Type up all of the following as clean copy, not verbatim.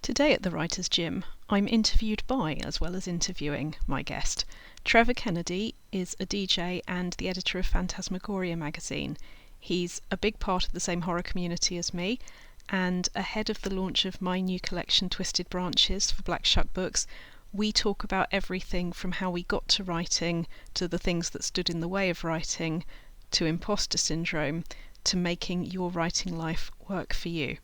Today at the Writer's Gym, I'm interviewed by, as well as interviewing, my guest. Trevor Kennedy is a DJ and the editor of Phantasmagoria magazine. He's a big part of the same horror community as me, and ahead of the launch of my new collection, Twisted Branches, for Black Shuck Books, we talk about everything from how we got to writing, to the things that stood in the way of writing, to imposter syndrome, to making your writing life work for you.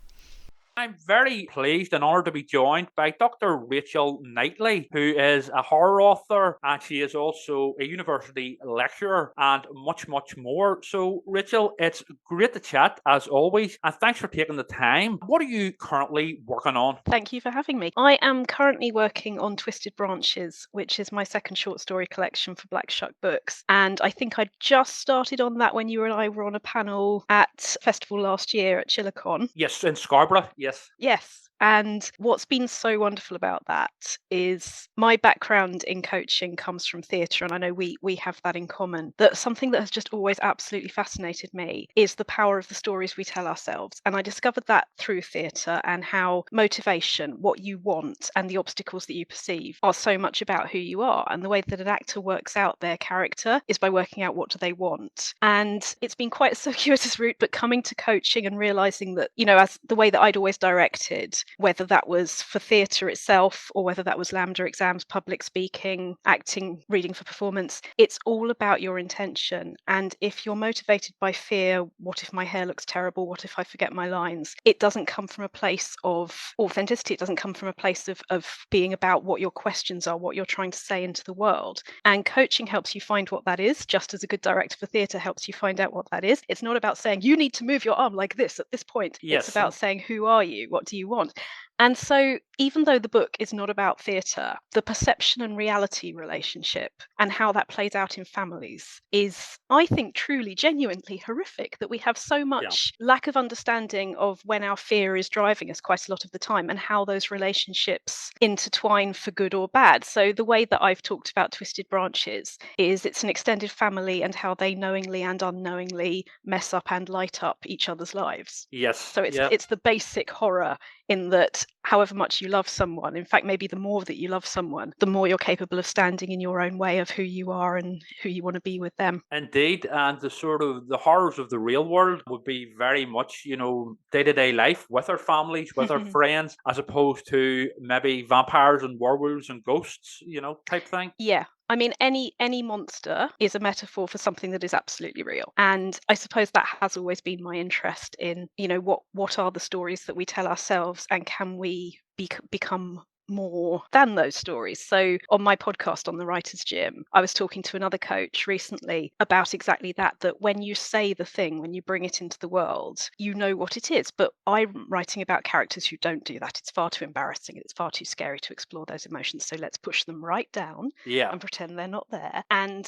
I'm very pleased and honoured to be joined by Dr. Rachel Knightley, who is a horror author, and she is also a university lecturer and much, much more. So, Rachel, it's great to chat as always, and thanks for taking the time. What are you currently working on? Thank you for having me. I am currently working on Twisted Branches, which is my second short story collection for Black Shuck Books. And I think I just started on that when you and I were on a panel at festival last year at Chillicon. Yes, in Scarborough, yes. Yes. And what's been so wonderful about that is my background in coaching comes from theatre, and I know we have that in common. That something that has just always absolutely fascinated me is the power of the stories we tell ourselves. And I discovered that through theatre, and how motivation, what you want, and the obstacles that you perceive are so much about who you are. And the way that an actor works out their character is by working out what do they want. And it's been quite a circuitous route, but coming to coaching and realising that, as the way that I'd always directed, whether that was for theatre itself or whether that was LAMDA exams, public speaking, acting, reading for performance, it's all about your intention. And if you're motivated by fear, what if my hair looks terrible? What if I forget my lines? It doesn't come from a place of authenticity. It doesn't come from a place of being about what your questions are, what you're trying to say into the world. And coaching helps you find what that is, just as a good director for theatre helps you find out what that is. It's not about saying, you need to move your arm like this at this point. Yes. It's about saying, who are you? What do you want? And so, even though the book is not about theatre, the perception and reality relationship and how that plays out in families is, I think, truly, genuinely horrific, that we have so much lack of understanding of when our fear is driving us quite a lot of the time, and how those relationships intertwine for good or bad. So the way that I've talked about Twisted Branches is it's an extended family and how they knowingly and unknowingly mess up and light up each other's lives. Yes. So it's the basic horror, in that however much you love someone, in fact, maybe the more that you love someone, the more you're capable of standing in your own way of who you are and who you want to be with them. Indeed, and the horrors of the real world would be very much, day-to-day life with our families, with our friends, as opposed to maybe vampires and werewolves and ghosts, type thing. Yeah. I mean, any monster is a metaphor for something that is absolutely real. And I suppose that has always been my interest in, what are the stories that we tell ourselves, and can we become more than those stories. So on my podcast on the Writer's Gym, I was talking to another coach recently about exactly that when you say the thing, when you bring it into the world, you know what it is. But I'm writing about characters who don't do that. It's far too embarrassing. It's far too scary to explore those emotions. So let's push them right down and pretend they're not there. And,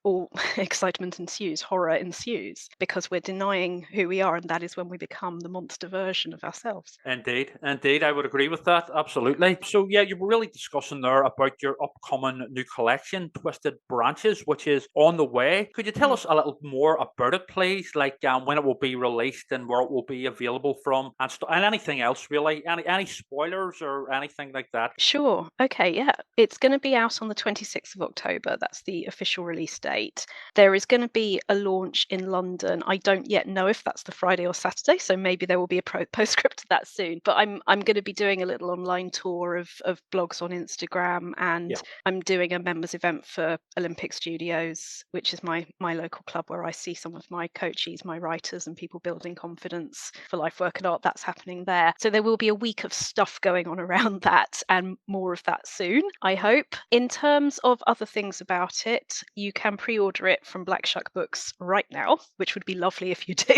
all excitement ensues, horror ensues, because we're denying who we are. And that is when we become the monster version of ourselves. Indeed. I would agree with that. Absolutely. So, you were really discussing there about your upcoming new collection, Twisted Branches, which is on the way. Could you tell us a little more about it, please? Like when it will be released and where it will be available from, and anything else, really? Any spoilers or anything like that? Sure. Okay, yeah. It's going to be out on the 26th of October. That's the official release date. There is going to be a launch in London. I don't yet know if that's the Friday or Saturday, so maybe there will be a postscript to that soon. But I'm going to be doing a little online tour of blogs on Instagram, and I'm doing a members event for Olympic Studios, which is my local club where I see some of my coaches, my writers, and people building confidence for life, work, and art. That's happening there. So there will be a week of stuff going on around that, and more of that soon, I hope. In terms of other things about it, you can pre-order it from Black Shuck Books right now, which would be lovely if you do.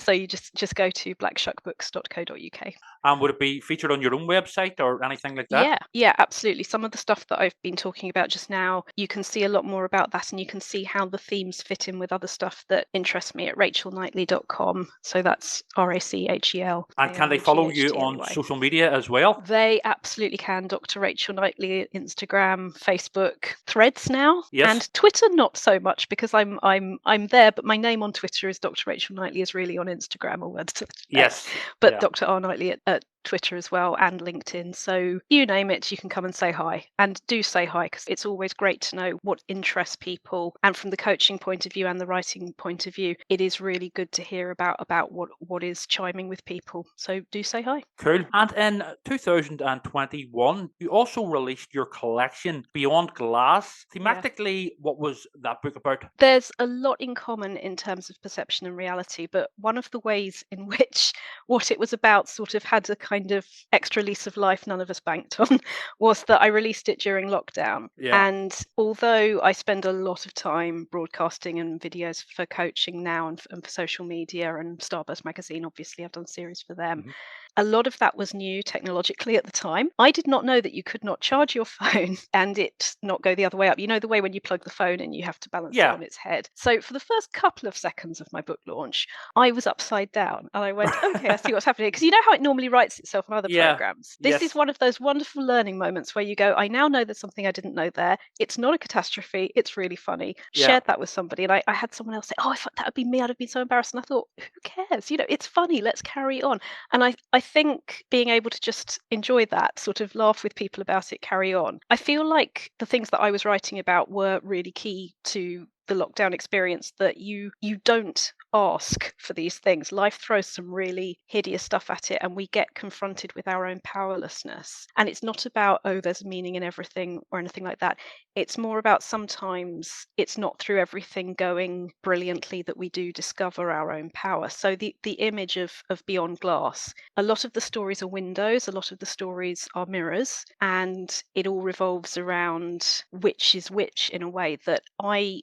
So you just go to blackshuckbooks.co.uk. And would it be featured on your own website or anything like that? Yeah, absolutely. Some of the stuff that I've been talking about just now, you can see a lot more about that, and you can see how the themes fit in with other stuff that interests me at rachelknightley.com. So that's RACHEL. And can they follow you on social media as well? They absolutely can. Dr. Rachel Knightley, Instagram, Facebook, Threads now, and Twitter not so much, because I'm there, but my name on Twitter is Dr. Rachel Knightley, is really on Instagram, or words. Yes. But Dr. R Knightley at Twitter as well, and LinkedIn. So you name it, you can come and say hi. And do say hi, because it's always great to know what interests people. And from the coaching point of view and the writing point of view, it is really good to hear about what is chiming with people. So do say hi. Cool. And in 2021, you also released your collection, Beyond Glass. Thematically, what was that book about? There's a lot in common in terms of perception and reality, but one of the ways in which what it was about sort of had a kind of extra lease of life none of us banked on was that I released it during lockdown. Yeah. And although I spend a lot of time broadcasting and videos for coaching now and for social media and Starburst magazine, obviously I've done series for them. Mhm. A lot of that was new technologically at the time. I did not know that you could not charge your phone and it not go the other way up. You know, the way when you plug the phone in, you have to balance it Yeah. on its head. So for the first couple of seconds of my book launch, I was upside down and I went, okay, I see what's happening. Because you know how it normally writes itself on other Yeah. programs. This is one of those wonderful learning moments where you go, I now know there's something I didn't know there. It's not a catastrophe. It's really funny. Yeah. Shared that with somebody. And I had someone else say, oh, I thought that would be me. I'd have been so embarrassed. And I thought, who cares? You know, it's funny. Let's carry on. And I think being able to just enjoy that, sort of laugh with people about it, carry on. I feel like the things that I was writing about were really key to the lockdown experience, that you don't ask for these things. Life throws some really hideous stuff at it and we get confronted with our own powerlessness. And it's not about, oh, there's meaning in everything or anything like that. It's more about sometimes it's not through everything going brilliantly that we do discover our own power. So the image of Beyond Glass, a lot of the stories are windows, a lot of the stories are mirrors, and it all revolves around which is which in a way that I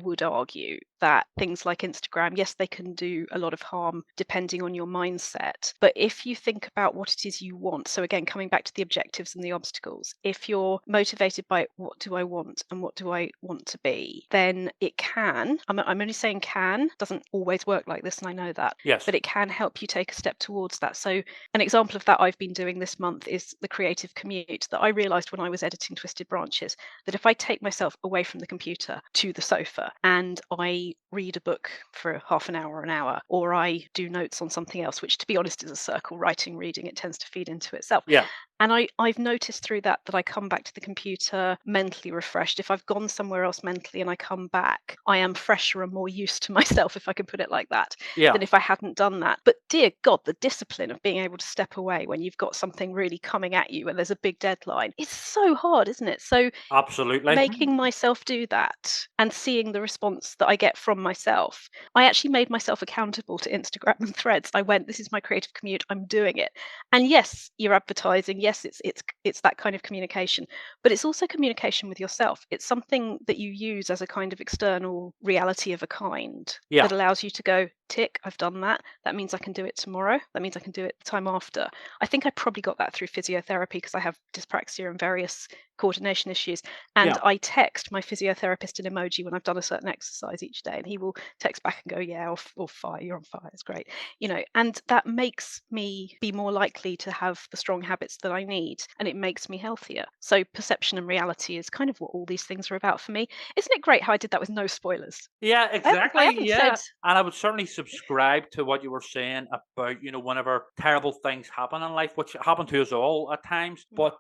would argue that things like Instagram, yes, they can do a lot of harm depending on your mindset. But if you think about what it is you want, so again, coming back to the objectives and the obstacles, if you're motivated by what do I want and what do I want to be, then it can, I'm only saying can, doesn't always work like this, and I know that, Yes. but it can help you take a step towards that. So an example of that I've been doing this month is the creative commute, that I realized when I was editing Twisted Branches, that if I take myself away from the computer to the sofa and I read a book for half an hour, or I do notes on something else, which to be honest is a circle, writing, reading, it tends to feed into itself. Yeah. And I've noticed through that I come back to the computer mentally refreshed. If I've gone somewhere else mentally and I come back, I am fresher and more used to myself, if I can put it like that, than if I hadn't done that. But dear God, the discipline of being able to step away when you've got something really coming at you and there's a big deadline, it's so hard, isn't it? So Absolutely. making myself do that and seeing the response that I get from myself, I actually made myself accountable to Instagram and Threads. I went, this is my creative commute, I'm doing it. And yes, you're advertising, yes, it's that kind of communication, but it's also communication with yourself. It's something that you use as a kind of external reality of a kind that allows you to go, tick, I've done that. That means I can do it tomorrow. That means I can do it the time after. I think I probably got that through physiotherapy because I have dyspraxia and various coordination issues. And I text my physiotherapist an emoji when I've done a certain exercise each day, and he will text back and go, yeah, or fire, you're on fire. It's great. You know, and that makes me be more likely to have the strong habits that I need, and it makes me healthier. So perception and reality is kind of what all these things are about for me. Isn't it great how I did that with no spoilers? Yeah, exactly. I haven't said. And I would certainly subscribe to what you were saying about, whenever terrible things happen in life, which happen to us all at times. But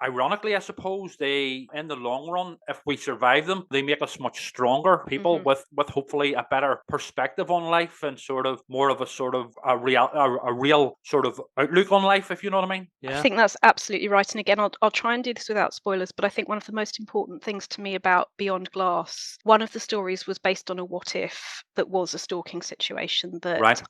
ironically, I suppose they, in the long run, if we survive them, they make us much stronger people with hopefully a better perspective on life and sort of more of a real sort of outlook on life, if you know what I mean. I think that's absolutely right. And again, I'll try and do this without spoilers, but I think one of the most important things to me about Beyond Glass, one of the stories was based on a what if that was a stalking situation that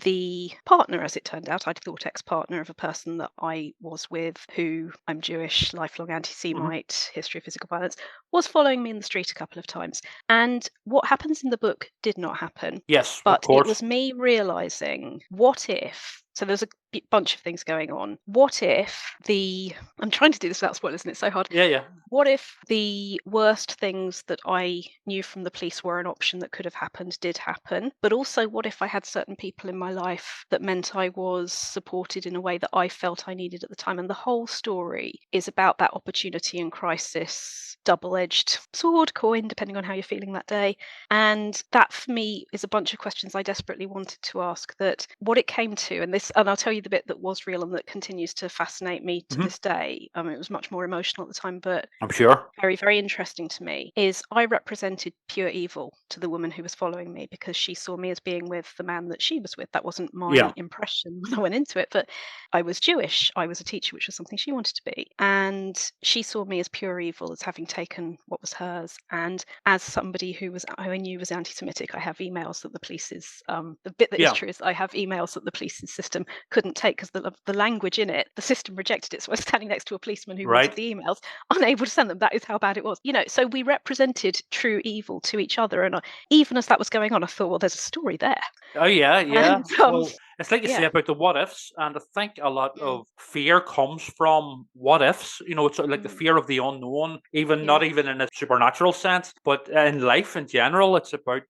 the partner, as it turned out, I'd thought ex-partner of a person that I was with, who I'm Jewish, lifelong anti-Semite, history of physical violence, was following me in the street a couple of times. And what happens in the book did not happen. Yes, but of course. It was me realizing, what if, so there's a bunch of things going on. What if I'm trying to do this without spoilers and it's so hard. Yeah. What if the worst things that I knew from the police were an option that could have happened, did happen? But also, what if I had certain people in my life that meant I was supported in a way that I felt I needed at the time? And the whole story is about that opportunity and crisis, double-edged sword, coin, depending on how you're feeling that day. And that for me is a bunch of questions I desperately wanted to ask, that what it came to, and I'll tell you you the bit that was real and that continues to fascinate me to Hmm. this day. It was much more emotional at the time, but I'm sure. very, very interesting to me, is I represented pure evil to the woman who was following me because she saw me as being with the man that she was with. That wasn't my Yeah. impression when I went into it, but I was Jewish. I was a teacher, which was something she wanted to be. And she saw me as pure evil, as having taken what was hers. And as somebody who I knew was anti-Semitic, I have emails that the police's the bit that is Yeah. true is I have emails that the police's system couldn't take because the language in it, the system rejected it. So I was standing next to a policeman who wanted Right. the emails, unable to send them. That is how bad it was. So we represented true evil to each other. And even as that was going on, I thought, well, there's a story there. Oh yeah, yeah. And Well, it's like you say yeah, about the what ifs, and I think a lot mm, of fear comes from what ifs. It's sort of like the mm, fear of the unknown, even yeah, not even in a supernatural sense, but in life in general. It's about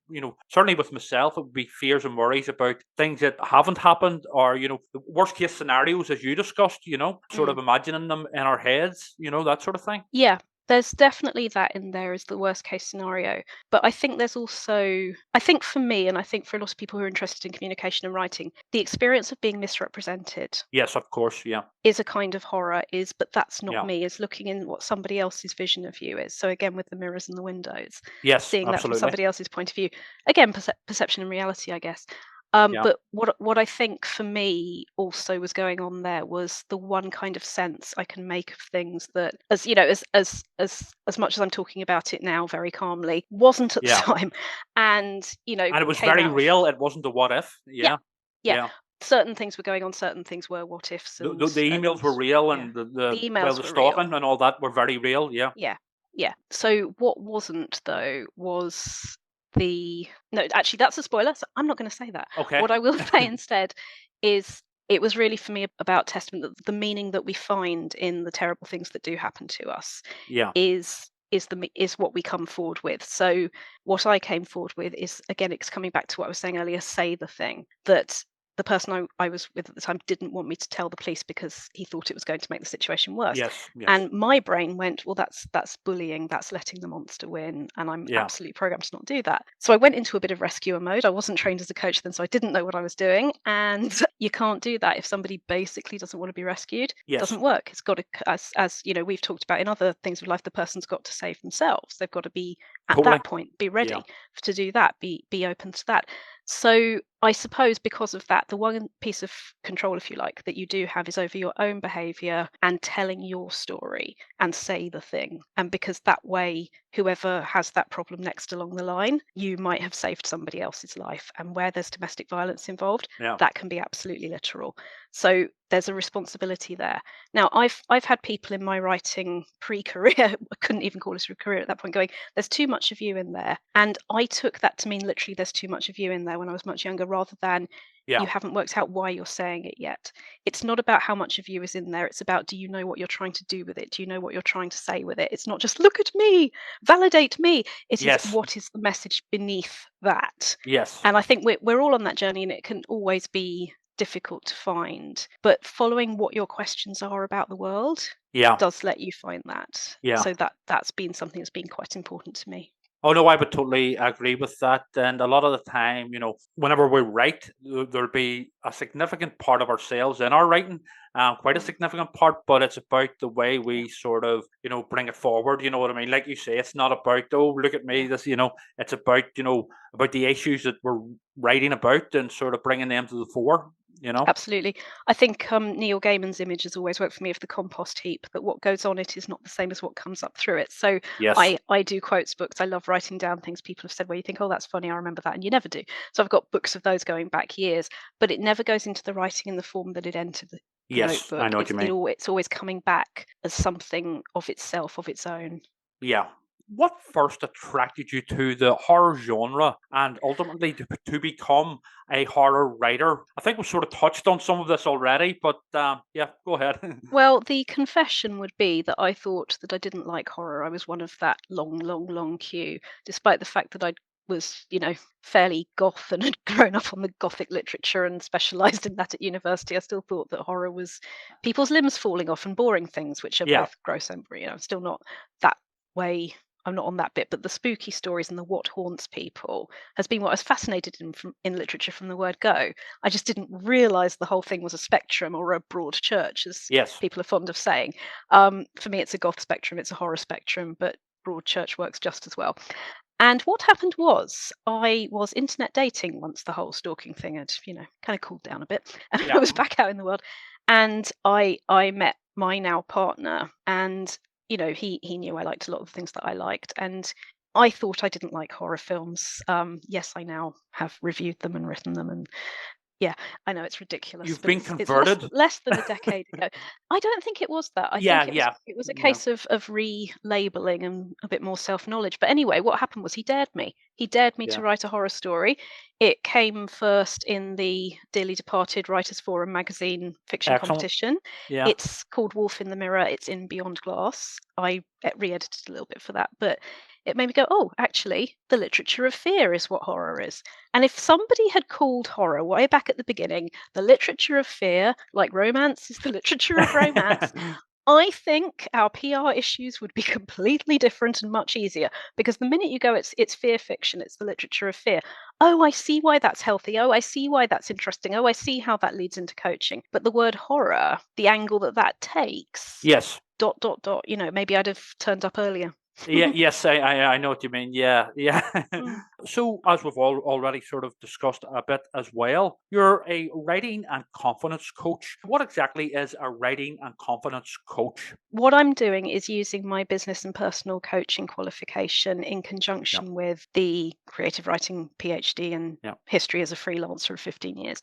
certainly with myself, it would be fears and worries about things that haven't happened, or the worst case scenarios as you discussed. Sort mm. of imagining them in our heads. That sort of thing. Yeah, there's definitely that in there as the worst case scenario. But I think there's also, I think for me, and I think for a lot of people who are interested in communication and writing, the experience of being misrepresented Yes, of course. Yeah, is a kind of horror, but that's not yeah. me, is looking in what somebody else's vision of you is. So again, with the mirrors and the windows, Yes, seeing that from absolutely. somebody else's point of view. Again, perception and reality, I guess. Yeah. But what I think for me also was going on there was the one kind of sense I can make of things that, as you know, as much as I'm talking about it now very calmly, wasn't at the Yeah. time, and And it was came very out of, real. It wasn't a what if. yeah, Yeah. yeah. Yeah. Certain things were going on, certain things were what ifs, The and emails were real, yeah, and the well, emails the were real. stalking and all that were very real. Yeah. Yeah, yeah. So what wasn't though was the no, actually that's a spoiler, so I'm not going to say that. Okay. What I will say instead is it was really for me about testament that the meaning that we find in the terrible things that do happen to us Yeah. is what we come forward with. So what I came forward with is, again, it's coming back to what I was saying earlier, say the thing that the person I was with at the time didn't want me to tell the police because he thought it was going to make the situation worse. Yes. Yes. And my brain went, well, that's bullying, that's letting the monster win, and I'm Yeah. absolutely programmed to not do that. So I went into a bit of rescuer mode. I wasn't trained as a coach then, so I didn't know what I was doing. And you can't do that if somebody basically doesn't want to be rescued. It Yes. doesn't work. It's got to, as you know, we've talked about in other things of life, the person's got to save themselves. They've got to be at Totally. that point, be Yeah. ready to do that, be open to that. So I suppose because of that, the one piece of control, if you like, that you do have is over your own behavior and telling your story and say the thing. And because that way, whoever has that problem next along the line, you might have saved somebody else's life. And where there's domestic violence involved, Yeah. that can be absolutely literal. So there's a responsibility there. Now, I've had people in my writing pre-career, I couldn't even call it a career at that point, going, there's too much of you in there. And I took that to mean literally there's too much of you in there when I was much younger, rather than Yeah. you haven't worked out why you're saying it yet. It's not about how much of you is in there. It's about, do you know what you're trying to do with it? Do you know what you're trying to say with it? It's not just look at me, validate me. It is Yes. what is the message beneath that. Yes. And I think we're all on that journey, and it can always be difficult to find. But following what your questions are about the world Yeah. does let you find that. Yeah. So that's been something that's been quite important to me. Oh no, I would totally agree with that. And a lot of the time, whenever we write, there'll be a significant part of ourselves in our writing, quite a Mm, significant part. But it's about the way yeah, we sort of, bring it forward. You know what I mean? Like you say, it's not about look at me. yeah. This, it's about about the issues that we're writing about and sort of bringing them to the fore. You know? Absolutely. I think Neil Gaiman's image has always worked for me of the compost heap, that what goes on it is not the same as what comes up through it. So Yes. I do quotes books. I love writing down things people have said where you think, oh, that's funny, I remember that, and you never do. So I've got books of those going back years, but it never goes into the writing in the form that it entered the Yes, I notebook. know what you mean. It's always coming back as something of itself, of its own. Yeah. What first attracted you to the horror genre and ultimately to become a horror writer? I think we've sort of touched on some of this already, but yeah, go ahead. Well, the confession would be that I thought that I didn't like horror. I was one of that long, long, long queue, despite the fact that I was, fairly goth and had grown up on the gothic literature and specialized in that at university. I still thought that horror was people's limbs falling off and boring things, which are Yeah. both gross and, I'm still not that way. I'm not on that bit, but the spooky stories and the what haunts people has been what I was fascinated in literature from the word go. I just didn't realise the whole thing was a spectrum or a broad church, as Yes. people are fond of saying. For me, it's a goth spectrum, it's a horror spectrum, but broad church works just as well. And what happened was I was internet dating once the whole stalking thing had, kind of cooled down a bit, and I Yeah. was back out in the world. And I met my now partner, and he knew I liked a lot of the things that I liked, and I thought I didn't like horror films. Yes, I now have reviewed them and written them, and yeah, I know it's ridiculous, You've but been it's less converted. less than a decade ago. I don't think it was that. I Yeah, think it was yeah, it was a yeah. case of relabeling and a bit more self-knowledge. But anyway, what happened was he dared me. He dared me Yeah. to write a horror story. It came first in the dearly departed Writers Forum magazine fiction Excellent. competition. Yeah. It's called Wolf in the Mirror. It's in Beyond Glass. I re-edited a little bit for that, but it made me go, oh, actually, the literature of fear is what horror is. And if somebody had called horror way back at the beginning the literature of fear, like romance is the literature of romance, I think our PR issues would be completely different and much easier, because the minute you go, it's fear fiction, it's the literature of fear. Oh, I see why that's healthy. Oh, I see why that's interesting. Oh, I see how that leads into coaching. But the word horror, the angle that takes, Yes. dot dot dot. Maybe I'd have turned up earlier. Yeah, yes, I know what you mean. Yeah, yeah. Mm. So, as we've already sort of discussed a bit as well, you're a writing and confidence coach. What exactly is a writing and confidence coach? What I'm doing is using my business and personal coaching qualification in Yeah, conjunction with the creative writing PhD and yeah, history as a freelancer of 15 years,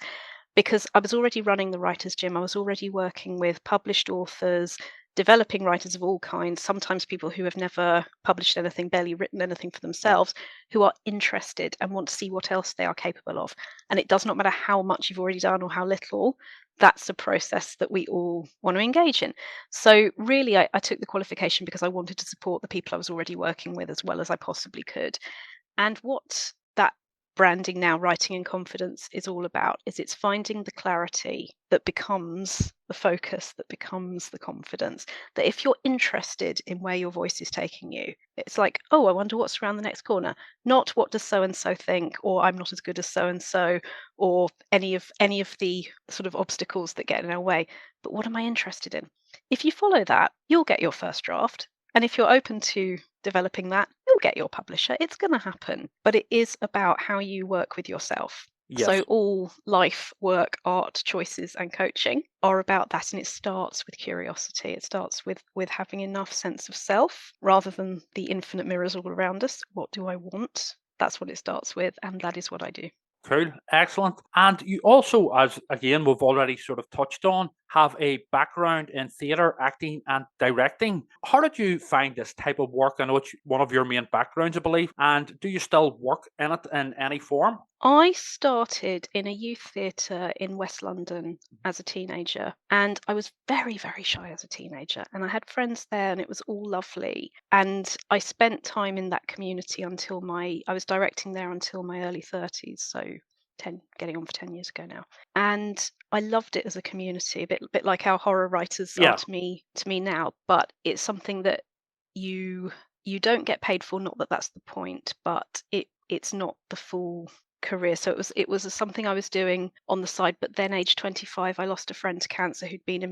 because I was already running the Writers' Gym. I was already working with published authors, developing writers of all kinds, sometimes people who have never published anything, barely written anything for yeah. themselves, who are interested and want to see what else they are capable of. And it does not matter how much you've already done or how little, that's a process that we all want to engage in. So, really, I took the qualification because I wanted to support the people I was already working with as well as I possibly could. And what that branding now, writing in confidence, is all about is it's finding the clarity that becomes the focus, that becomes the confidence. That if you're interested in where your voice is taking you, it's like, oh, I wonder what's around the next corner. Not what does so and so think, or I'm not as good as so and so, or any of the sort of obstacles that get in our way. But what am I interested in? If you follow that, you'll get your first draft. And if you're open to developing that, you'll get your publisher. It's going to happen. But it is about how you work with yourself. So Yes. all life, work, art, choices, and coaching are about that. And it starts with curiosity. It starts with having enough sense of self rather than the infinite mirrors all around us. What do I want? That's what it starts with. And that is what I do. Cool, excellent. And you also, as again we've already sort of touched on, have a background in theatre, acting, and directing. How did you find this type of work? I know it's one of your main backgrounds, I believe. And do you still work in it in any form? I started in a youth theatre in West London as a teenager, and I was very, very shy as a teenager. And I had friends there, and it was all lovely. And I spent time in that community until I was directing there until my early 30s, so 10, getting on for 10 years ago now. And I loved it as a community, a bit like how horror writers are Yeah. to me now. But it's something that you you don't get paid for. Not that that's the point, but it's not the full career. So it was something I was doing on the side. But then, age 25, I lost a friend to cancer who'd been in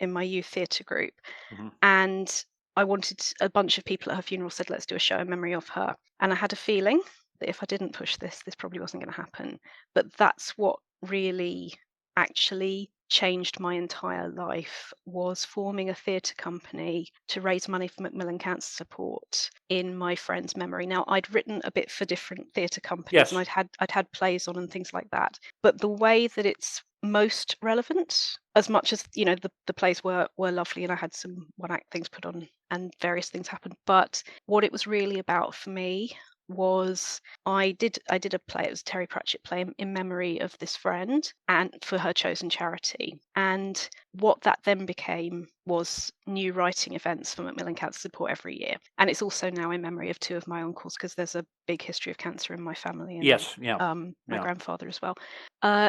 Yeah. my youth theatre group, Hmm. and I wanted a bunch of people at her funeral said, let's do a show in memory of her. And I had a feeling that if I didn't push this probably wasn't going to happen. But that's what really actually changed my entire life, was forming a theatre company to raise money for Macmillan Cancer Support in my friend's memory. Now, I'd written a bit for different theatre companies, and Yes. I'd had plays on and things like that. But the way that it's most relevant, as much as the plays were lovely, and I had some one act things put on and various things happened, but what it was really about for me was I did a play. It was a Terry Pratchett play in memory of this friend and for her chosen charity. And what that then became was new writing events for Macmillan Cancer Support every year. And it's also now in memory of two of my uncles, because there's a big history of cancer in my family, and Yes. Yeah. my Yeah. grandfather as well.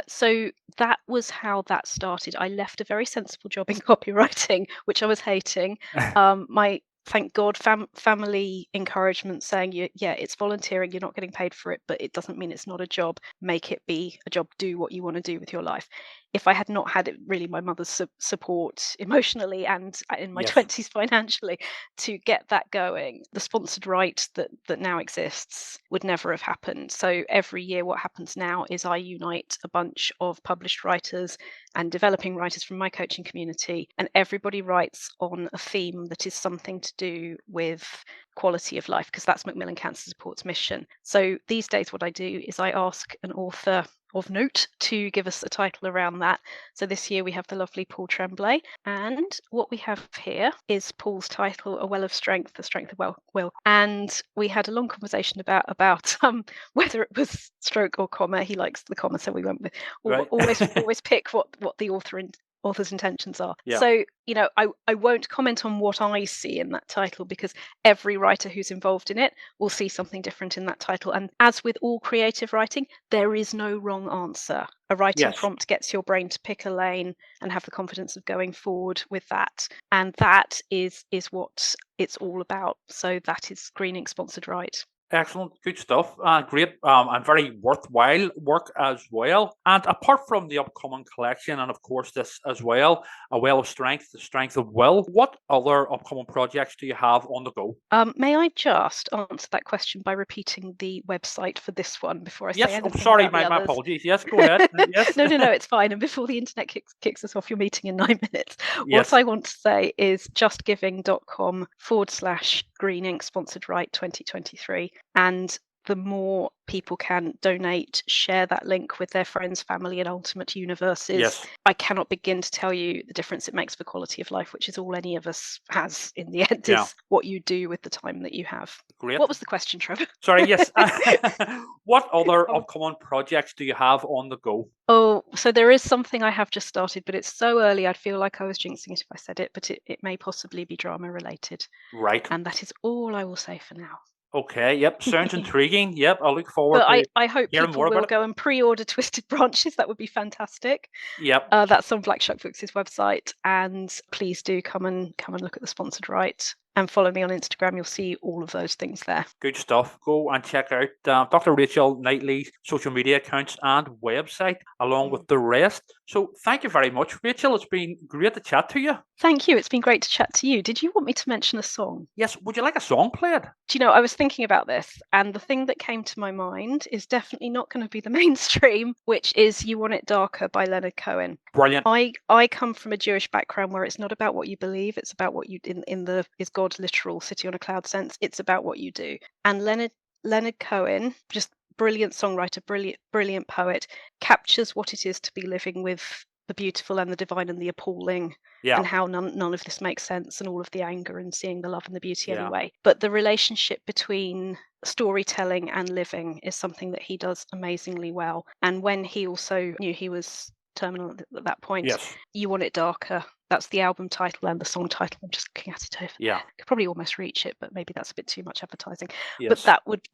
So that was how that started. I left a very sensible job in copywriting, which I was hating. My thank God, family encouragement saying, yeah, it's volunteering, you're not getting paid for it, but it doesn't mean it's not a job. Make it be a job, do what you want to do with your life. If I had not had it, really my mother's support emotionally and in my Yes. 20s financially to get that going, the sponsored write that now exists would never have happened. So every year what happens now is I unite a bunch of published writers and developing writers from my coaching community, and everybody writes on a theme that is something to do with quality of life, because that's Macmillan Cancer Support's mission. So these days what I do is I ask an author of note to give us a title around that. So this year we have the lovely Paul Tremblay, and what we have here is Paul's title, A Well of Strength, The Strength of Will. And we had a long conversation about whether it was stroke or comma. He likes the comma, so we went with Right. always pick what the author's intentions are. Yeah. So, I won't comment on what I see in that title, because every writer who's involved in it will see something different in that title. And as with all creative writing, there is no wrong answer. A writing Yes. prompt gets your brain to pick a lane and have the confidence of going forward with that. And that is what it's all about. So that is Green Ink Sponsored Write. Excellent, good stuff. Great, and very worthwhile work as well. And apart from the upcoming collection, and of course this as well, A Well of Strength, The Strength of Will, what other upcoming projects do you have on the go? May I just answer that question by repeating the website for this one before I say Yes, anything sorry, about the my others? apologies. Yes, go ahead. Yes. No, it's fine. And before the internet kicks us off your meeting in 9 minutes, Yes. what I want to say is justgiving.com/Green Ink Sponsored Write 2023. And the more people can donate, share that link with their friends, family, and ultimate universes. Yes. I cannot begin to tell you the difference it makes for quality of life, which is all any of us has in the end, Yeah. is what you do with the time that you have. Great. What was the question, Trevor? Sorry, yes. What other upcoming projects do you have on the go? Oh, so there is something I have just started, but it's so early, I'd feel like I was jinxing it if I said it, but it may possibly be drama related. Right. And that is all I will say for now. Okay, yep, sounds intriguing. Yep, I look forward But to I hope hearing people more will about it. go and pre-order Twisted Branches. That would be fantastic. Yep. That's on Black Shuck Books' website. And please do come and look at the sponsored write. And follow me on Instagram. You'll see all of those things there. Good stuff. Go and check out Dr. Rachel Knightley's social media accounts and website, along with the rest. So thank you very much, Rachel. It's been great to chat to you. Thank you. It's been great to chat to you. Did you want me to mention a song? Yes. Would you like a song played? Do you know, I was thinking about this, and the thing that came to my mind is definitely not going to be the mainstream, which is You Want It Darker by Leonard Cohen. Brilliant. I come from a Jewish background where it's not about what you believe, it's about what you in the is God literal city on a cloud sense, it's about what you do. And Leonard Cohen, just brilliant songwriter, brilliant poet, captures what it is to be living with the beautiful and the divine and the appalling, and how none of this makes sense, and all of the anger and seeing the love and the beauty anyway. But the relationship between storytelling and living is something that he does amazingly well. And when he also knew he was terminal at that point, You Want It Darker, that's the album title and the song title. I'm just looking at it over there. Could probably almost reach it, but maybe that's a bit too much advertising. But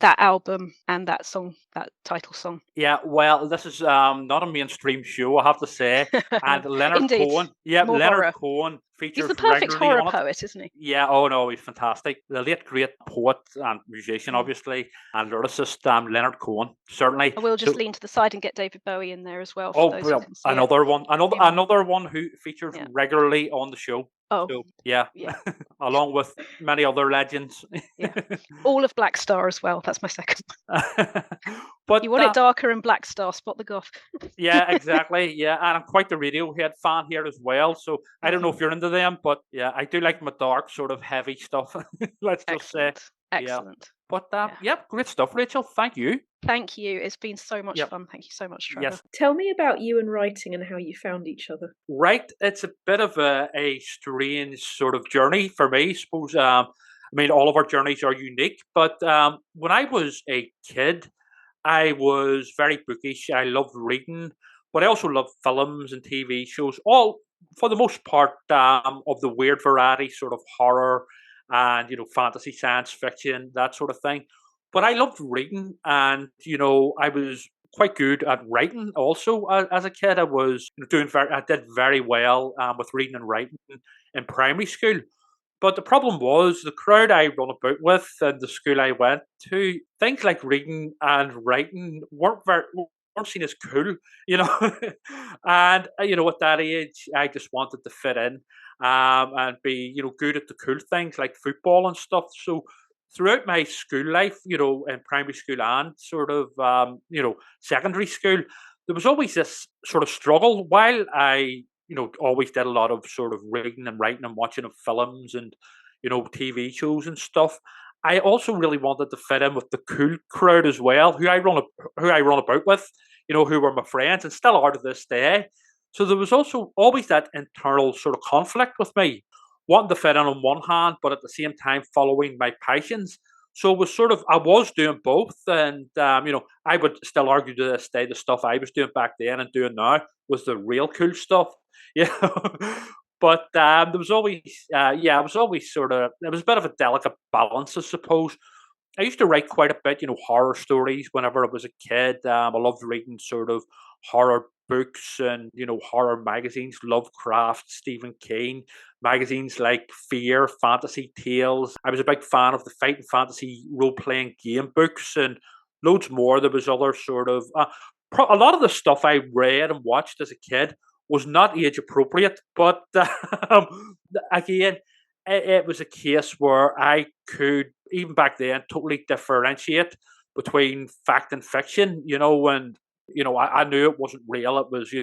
that album and that song, that title song. Yeah, well, this is not a mainstream show, I have to say. And Leonard Cohen, Leonard Cohen features. He's the perfect horror on poet, isn't he? Yeah, oh no, he's fantastic. The late great poet and musician, obviously, and lyricist Leonard Cohen, certainly. I will just lean to the side and get David Bowie in there as well. For those who can see another one who features regularly on the show. Oh, so, yeah. Along with many other legends. All of Black Star as well. That's my second. But You Want It Darker and Black Star. Spot the goth. Yeah, exactly. Yeah, and I'm quite the Radiohead fan here as well. So I don't know if you're into them, but yeah, I do like my dark, sort of heavy stuff. Let's just say. Excellent. But great stuff, Rachel. Thank you. Thank you. It's been so much fun. Thank you so much, Trevor. Yes. Tell me about you and writing and how you found each other. Right. It's a bit of a strange sort of journey for me, I suppose. I mean, all of our journeys are unique, but when I was a kid, I was very bookish. I loved reading, but I also loved films and TV shows, all for the most part of the weird variety, sort of horror and, fantasy, science fiction, that sort of thing. But I loved reading, and, I was quite good at writing also. As a kid, I was I did very well with reading and writing in primary school. But the problem was the crowd I run about with and the school I went to, things like reading and writing weren't seen as cool, you know. And at that age, I just wanted to fit in and be good at the cool things like football and stuff. So throughout my school life, in primary school and sort of secondary school, there was always this sort of struggle. While I always did a lot of sort of reading and writing and watching of films and TV shows and stuff. I also really wanted to fit in with the cool crowd as well, who I run about with, who were my friends and still are to this day. So there was also always that internal sort of conflict with me, wanting to fit in on one hand, but at the same time following my passions. So it was sort of I was doing both, and I would still argue to this day the stuff I was doing back then and doing now was the real cool stuff, you know. But there was always, it was always sort of it was a bit of a delicate balance, I suppose. I used to write quite a bit, horror stories whenever I was a kid. I loved reading sort of horror books and, horror magazines, Lovecraft, Stephen King, magazines like Fear, Fantasy Tales. I was a big fan of the fighting fantasy role-playing game books and loads more. There was other sort of, a lot of the stuff I read and watched as a kid was not age appropriate, but again, it was a case where I could, even back then, totally differentiate between fact and fiction, and, I knew it wasn't real. It was,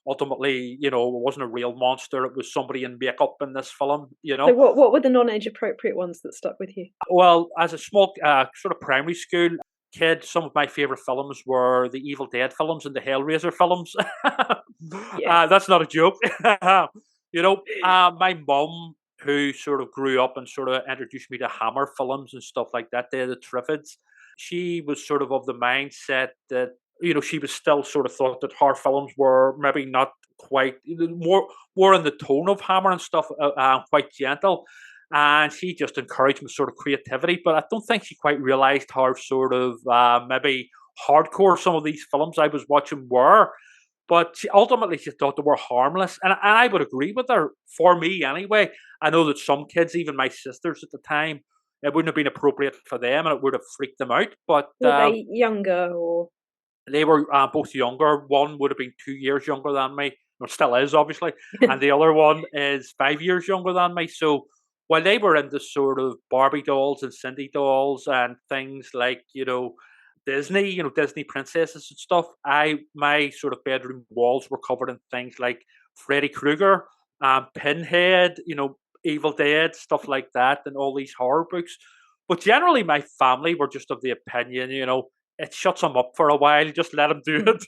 ultimately, it wasn't a real monster. It was somebody in makeup in this film, So what were the non-age appropriate ones that stuck with you? Well, as a small sort of primary school kid, some of my favorite films were the Evil Dead films and the Hellraiser films. Yes. That's not a joke. My mum, who sort of grew up and sort of introduced me to Hammer films and stuff like that, they're the Triffids. She was sort of the mindset that, she was still sort of thought that horror films were maybe not quite, more in the tone of Hammer and stuff, quite gentle. And she just encouraged my sort of creativity, but I don't think she quite realised how sort of maybe hardcore some of these films I was watching were. But ultimately, she thought they were harmless, and I would agree with her. For me, anyway, I know that some kids, even my sisters at the time, it wouldn't have been appropriate for them, and it would have freaked them out. But were they younger or? They were both younger. One would have been 2 years younger than me, or still is, obviously, and the other one is 5 years younger than me. So while they were into sort of Barbie dolls and Cindy dolls and things like, Disney, Disney princesses and stuff, my sort of bedroom walls were covered in things like Freddy Krueger, Pinhead, Evil Dead, stuff like that, and all these horror books. But generally, my family were just of the opinion, it shuts them up for a while. Just let them do it,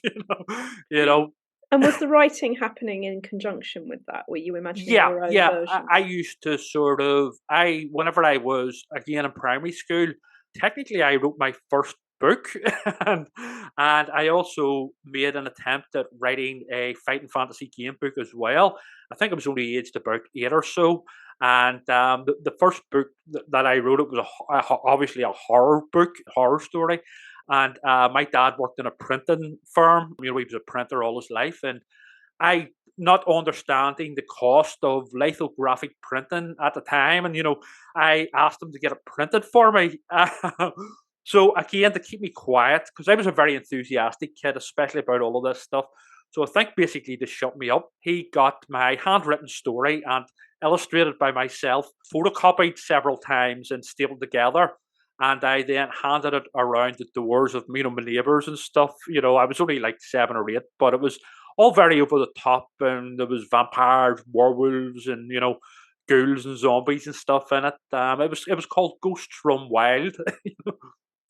you know. And was the writing happening in conjunction with that? Were you imagining your own version? I used to sort of, whenever I was, again, in primary school, technically I wrote my first book, and I also made an attempt at writing a fighting fantasy game book as well. I think I was only aged about 8 or so, and the first book that I wrote, it was obviously a horror book, horror story. And my dad worked in a printing firm. He was a printer all his life, and I, not understanding the cost of lithographic printing at the time, and I asked him to get it printed for me. So again, to keep me quiet, because I was a very enthusiastic kid, especially about all of this stuff. So I think basically to shut me up, he got my handwritten story and illustrated by myself, photocopied several times and stapled together. And I then handed it around the doors of my neighbours and stuff. I was only like 7 or 8, but it was all very over the top, and there was vampires, werewolves, and ghouls and zombies and stuff in it. It was called Ghosts Run Wild.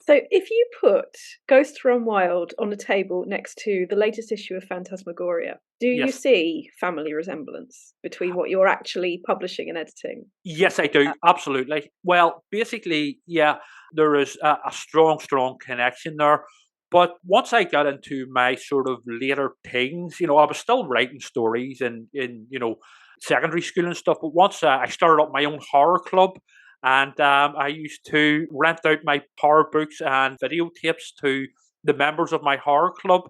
So if you put Ghosts Run Wild on a table next to the latest issue of Phantasmagoria, do you see family resemblance between what you're actually publishing and editing? Yes, I do. Absolutely. Well, basically, yeah, there is a strong, strong connection there. But once I got into my sort of later teens, I was still writing stories in secondary school and stuff. But once I started up my own horror club, and I used to rent out my horror books and videotapes to the members of my horror club.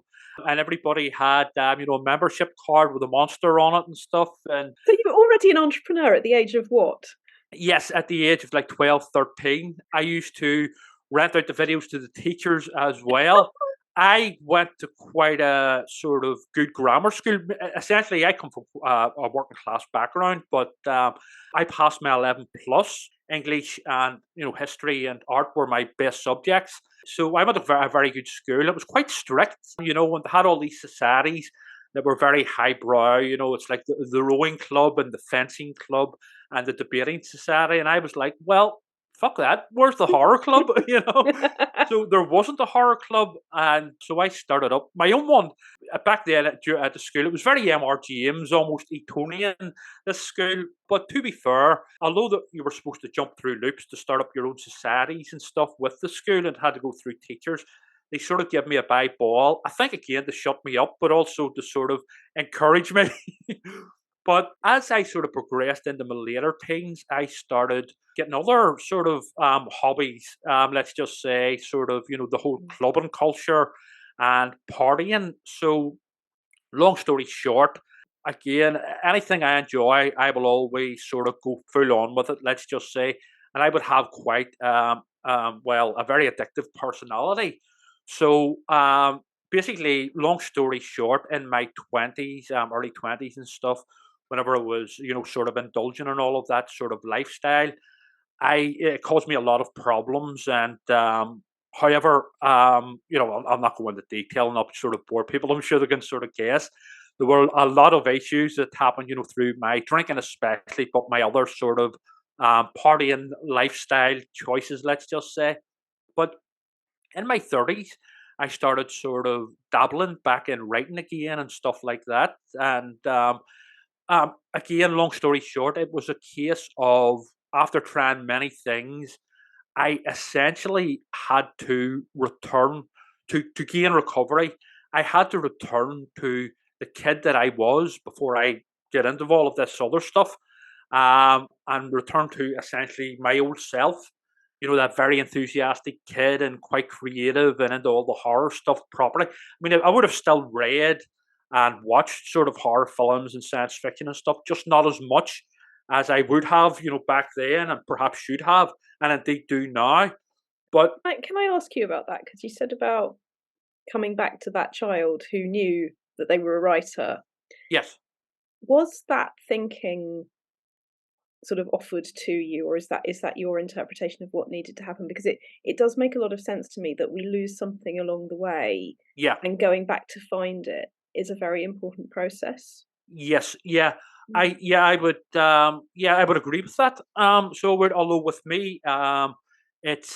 And everybody had, a membership card with a monster on it and stuff. And so you were already an entrepreneur at the age of what? Yes, at the age of like 12, 13, I used to rent out the videos to the teachers as well. I went to quite a sort of good grammar school. Essentially, I come from a working class background, but I passed my 11 plus. English and history and art were my best subjects. So I went to a very good school. It was quite strict, and they had all these societies that were very highbrow. It's like the rowing club and the fencing club and the debating society. And I was like, well, fuck that. Where's the horror club? So there wasn't a horror club. And so I started up my own one. Back then at the school, it was very M.R. James, almost Etonian, this school. But to be fair, although that you were supposed to jump through loops to start up your own societies and stuff with the school and had to go through teachers, they sort of gave me a by ball. I think, again, to shut me up, but also to sort of encourage me. But as I sort of progressed into my later teens, I started getting other sort of hobbies. Let's just say, sort of, the whole clubbing culture and partying. So, long story short, again, anything I enjoy, I will always sort of go full on with it. Let's just say, and I would have quite a very addictive personality. So, basically, long story short, in my 20s, early 20s and stuff, whenever I was, sort of indulging in all of that sort of lifestyle, it caused me a lot of problems. And however, I'm not going into detail and not sort of bore people. I'm sure they can sort of guess. There were a lot of issues that happened, through my drinking especially, but my other sort of partying lifestyle choices, let's just say. But in my 30s, I started sort of dabbling back in writing again and stuff like that. And again, long story short, it was a case of after trying many things, I essentially had to return to gain recovery. I had to return to the kid that I was before I get into all of this other stuff, and return to essentially my old self. That very enthusiastic kid and quite creative and into all the horror stuff properly. I mean, I would have still read and watched sort of horror films and science fiction and stuff, just not as much as I would have, back then and perhaps should have, and indeed do now. But can I ask you about that? Because you said about coming back to that child who knew that they were a writer. Yes. Was that thinking sort of offered to you, or is that your interpretation of what needed to happen? Because it does make a lot of sense to me that we lose something along the way. Yeah. And going back to find it is a very important process. Yes. Yeah. I would agree with that. Although with me, it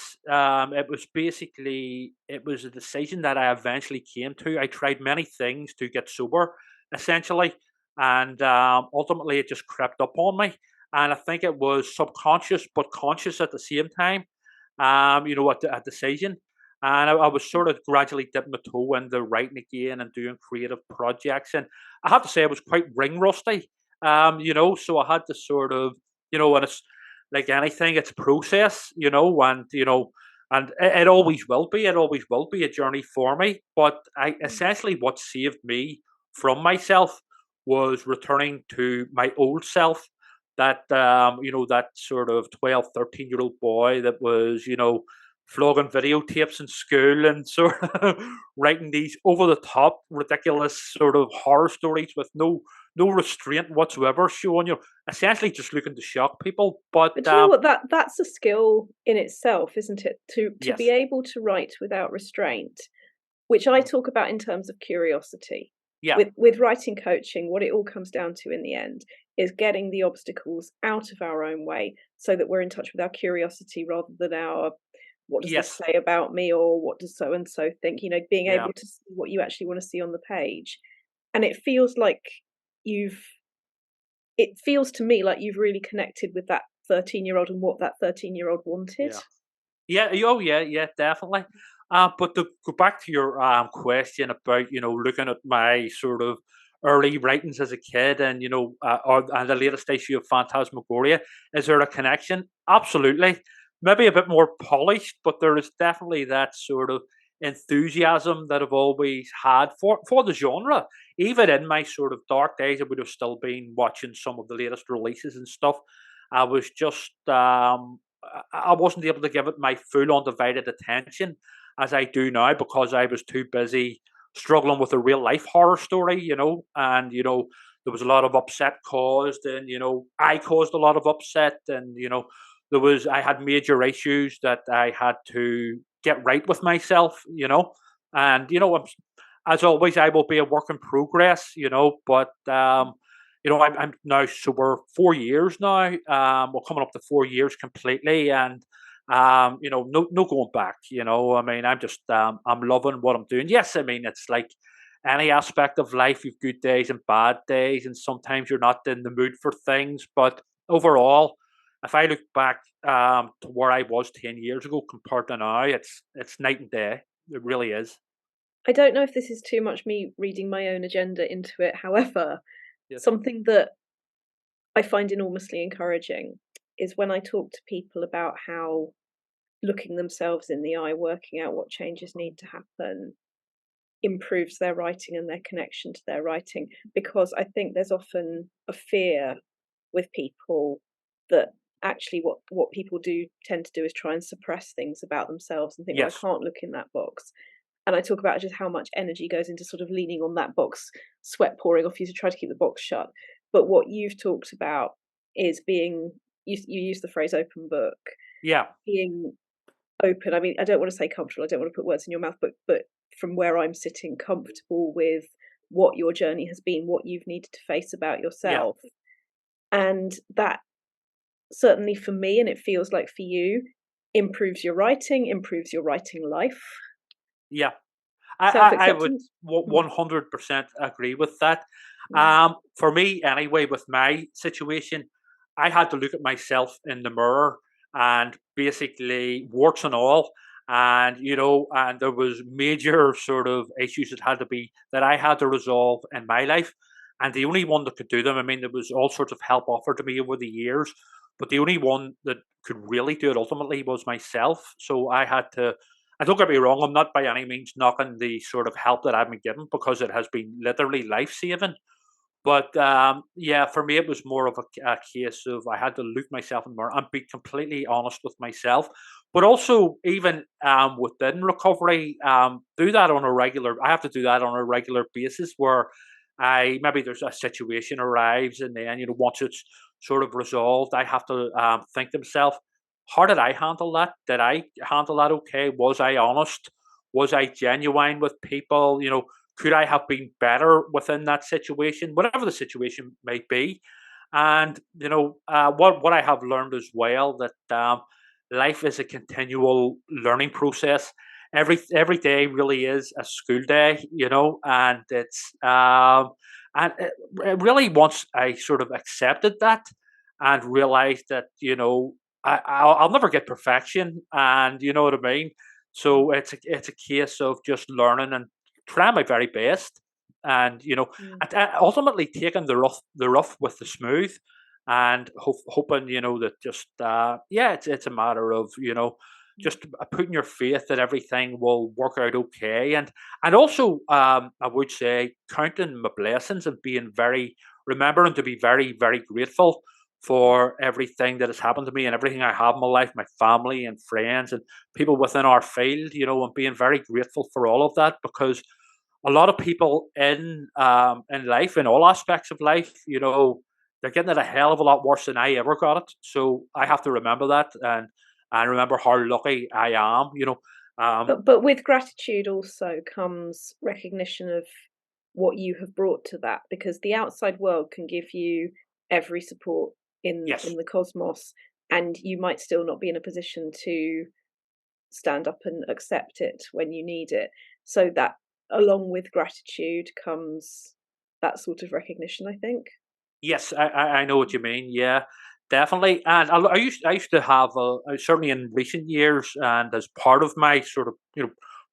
was a decision that I eventually came to. I tried many things to get sober, essentially, and ultimately it just crept up on me. And I think it was subconscious but conscious at the same time. A decision. And I was sort of gradually dipping my toe into writing again and doing creative projects. And I have to say I was quite ring rusty, so I had to sort of, and it's like anything, it's a process, and it always will be. It always will be a journey for me. But essentially what saved me from myself was returning to my old self, that, that sort of 12, 13-year-old boy that was, flogging videotapes in school and sort of writing these over the top, ridiculous sort of horror stories with no restraint whatsoever, showing essentially just looking to shock people. But do you know what, that's a skill in itself, isn't it? To yes. be able to write without restraint, which I talk about in terms of curiosity. Yeah. With writing coaching, what it all comes down to in the end is getting the obstacles out of our own way so that we're in touch with our curiosity rather than our what does this say about me, or what does so and so think, being able to see what you actually want to see on the page. And it feels to me like you've really connected with that 13-year-old and what that 13-year-old wanted. Yeah, definitely. But to go back to your question about looking at my sort of early writings as a kid and and the latest issue of Phantasmagoria, is there a connection? Absolutely. Maybe a bit more polished, but there is definitely that sort of enthusiasm that I've always had for the genre. Even in my sort of dark days, I would have still been watching some of the latest releases and stuff. I was just, I wasn't able to give it my full undivided attention as I do now, because I was too busy struggling with a real life horror story, and, there was a lot of upset caused, and, I caused a lot of upset, and, I had major issues that I had to get right with myself, and, as always, I will be a work in progress, but, I'm now sober 4 years now. We're coming up to 4 years completely, and no going back. I mean, I'm loving what I'm doing. Yes, I mean, it's like any aspect of life. You've good days and bad days, and sometimes you're not in the mood for things. But overall, if I look back to where I was 10 years ago compared to now, it's night and day. It really is. I don't know if this is too much me reading my own agenda into it. However, Yes. something that I find enormously encouraging is when I talk to people about how looking themselves in the eye, working out what changes need to happen, improves their writing and their connection to their writing. Because I think there's often a fear with people that actually what people do tend to do is try and suppress things about themselves and think, well, I Yes. can't look in that box. And I talk about just how much energy goes into sort of leaning on that box, sweat pouring off you to try to keep the box shut. But what you've talked about is being, you use the phrase open book, Yeah. being open. I mean, I don't want to say comfortable, I don't want to put words in your mouth, but from where I'm sitting, comfortable with what your journey has been, what you've needed to face about yourself. And that certainly for me, and it feels like for you, improves your writing life. Yeah. I would Self-acceptance. 100% agree with that. For me, anyway, with my situation, I had to look at myself in the mirror and basically warts and all. And, and there was major sort of issues that I had to resolve in my life. And the only one that could do them, I mean, there was all sorts of help offered to me over the years, but the only one that could really do it ultimately was myself. So I had to, and don't get me wrong, I'm not by any means knocking the sort of help that I've been given, because it has been literally life saving. But yeah, for me, it was more of a case of I had to look myself in the mirror and be completely honest with myself. But also, even within recovery, do that on a regular. I have to do that on a regular basis, where maybe there's a situation arrives, and then once it's sort of resolved, I have to think to myself, how did I handle that? Did I handle that okay? Was I honest? Was I genuine with people? Could I have been better within that situation, whatever the situation may be? And what I have learned as well, that life is a continual learning process. Every day really is a school day, and it's and it really, once I sort of accepted that and realized that I'll never get perfection, and you know what I mean. So it's a case of just learning and trying my very best, and ultimately taking the rough with the smooth, and hoping that just it's a matter of just putting your faith that everything will work out okay, and also I would say counting my blessings and remembering to be very, very grateful for everything that has happened to me and everything I have in my life, my family and friends and people within our field, and being very grateful for all of that, because a lot of people in life, in all aspects of life, they're getting it a hell of a lot worse than I ever got it. So I have to remember that, and remember how lucky I am. But with gratitude also comes recognition of what you have brought to that, because the outside world can give you every support in the cosmos, and you might still not be in a position to stand up and accept it when you need it. So that, along with gratitude, comes that sort of recognition, I think. Yes, I know what you mean. Yeah, definitely. And I used to have certainly in recent years, and as part of my sort of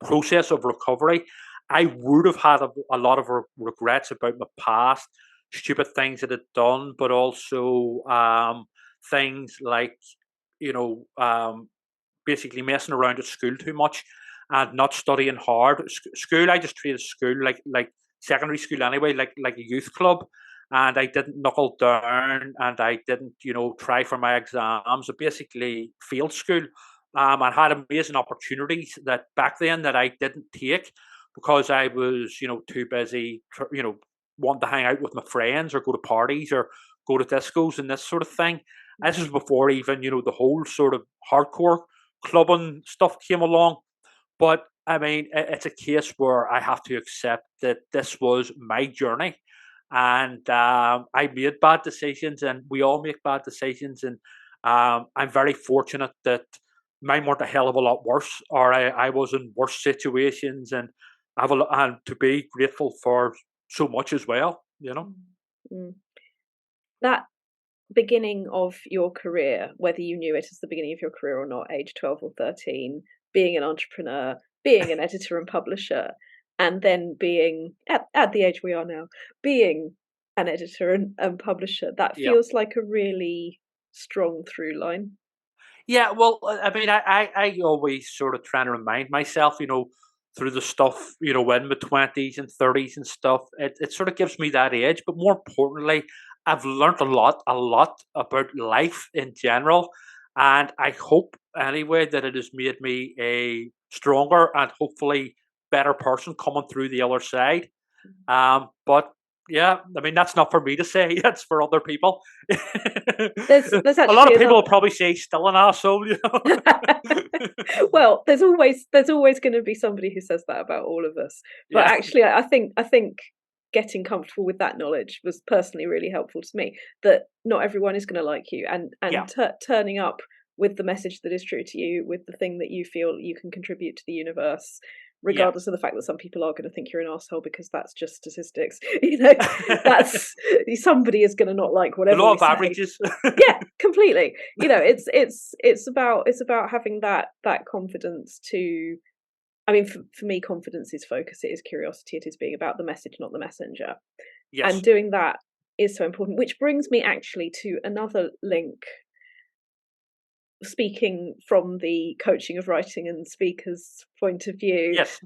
process of recovery, I would have had a lot of regrets about my past, stupid things that I'd done, but also things like you know um, basically messing around at school too much and not studying hard. School, I just treated school like secondary school anyway, like a youth club. and I didn't knuckle down, and I didn't, try for my exams. I basically failed school, and had amazing opportunities that back then that I didn't take because I was, too busy, wanting to hang out with my friends or go to parties or go to discos and this sort of thing. This is before even, the whole sort of hardcore clubbing stuff came along. But I mean, it's a case where I have to accept that this was my journey, and I made bad decisions, and we all make bad decisions. And I'm very fortunate that mine weren't a hell of a lot worse, or I was in worse situations, and and to be grateful for so much as well. Mm. That beginning of your career, whether you knew it as the beginning of your career or not, age 12 or 13, being an entrepreneur, being an editor and publisher, and then being, at the age we are now, being an editor and publisher, that feels like a really strong through line. Yeah, well, I mean, I always sort of try to remind myself, through the stuff, in my 20s and 30s and stuff, it sort of gives me that edge. But more importantly, I've learned a lot about life in general. And I hope, anyway, that it has made me a stronger and hopefully better person coming through the other side. But yeah, I mean, that's not for me to say. That's for other people. There's a lot of people will probably say he's still an asshole. Well, there's always going to be somebody who says that about all of us. But actually, I think getting comfortable with that knowledge was personally really helpful to me. That not everyone is going to like you, and turning up with the message that is true to you, with the thing that you feel you can contribute to the universe, regardless of the fact that some people are going to think you're an asshole, because that's just statistics. That's somebody is going to not like whatever. The law of averages. Yeah, completely. It's about having that confidence to. I mean, for me, confidence is focus. It is curiosity. It is being about the message, not the messenger. Yes. And doing that is so important. Which brings me actually to another link. Speaking from the coaching of writing and speakers' point of view, yes.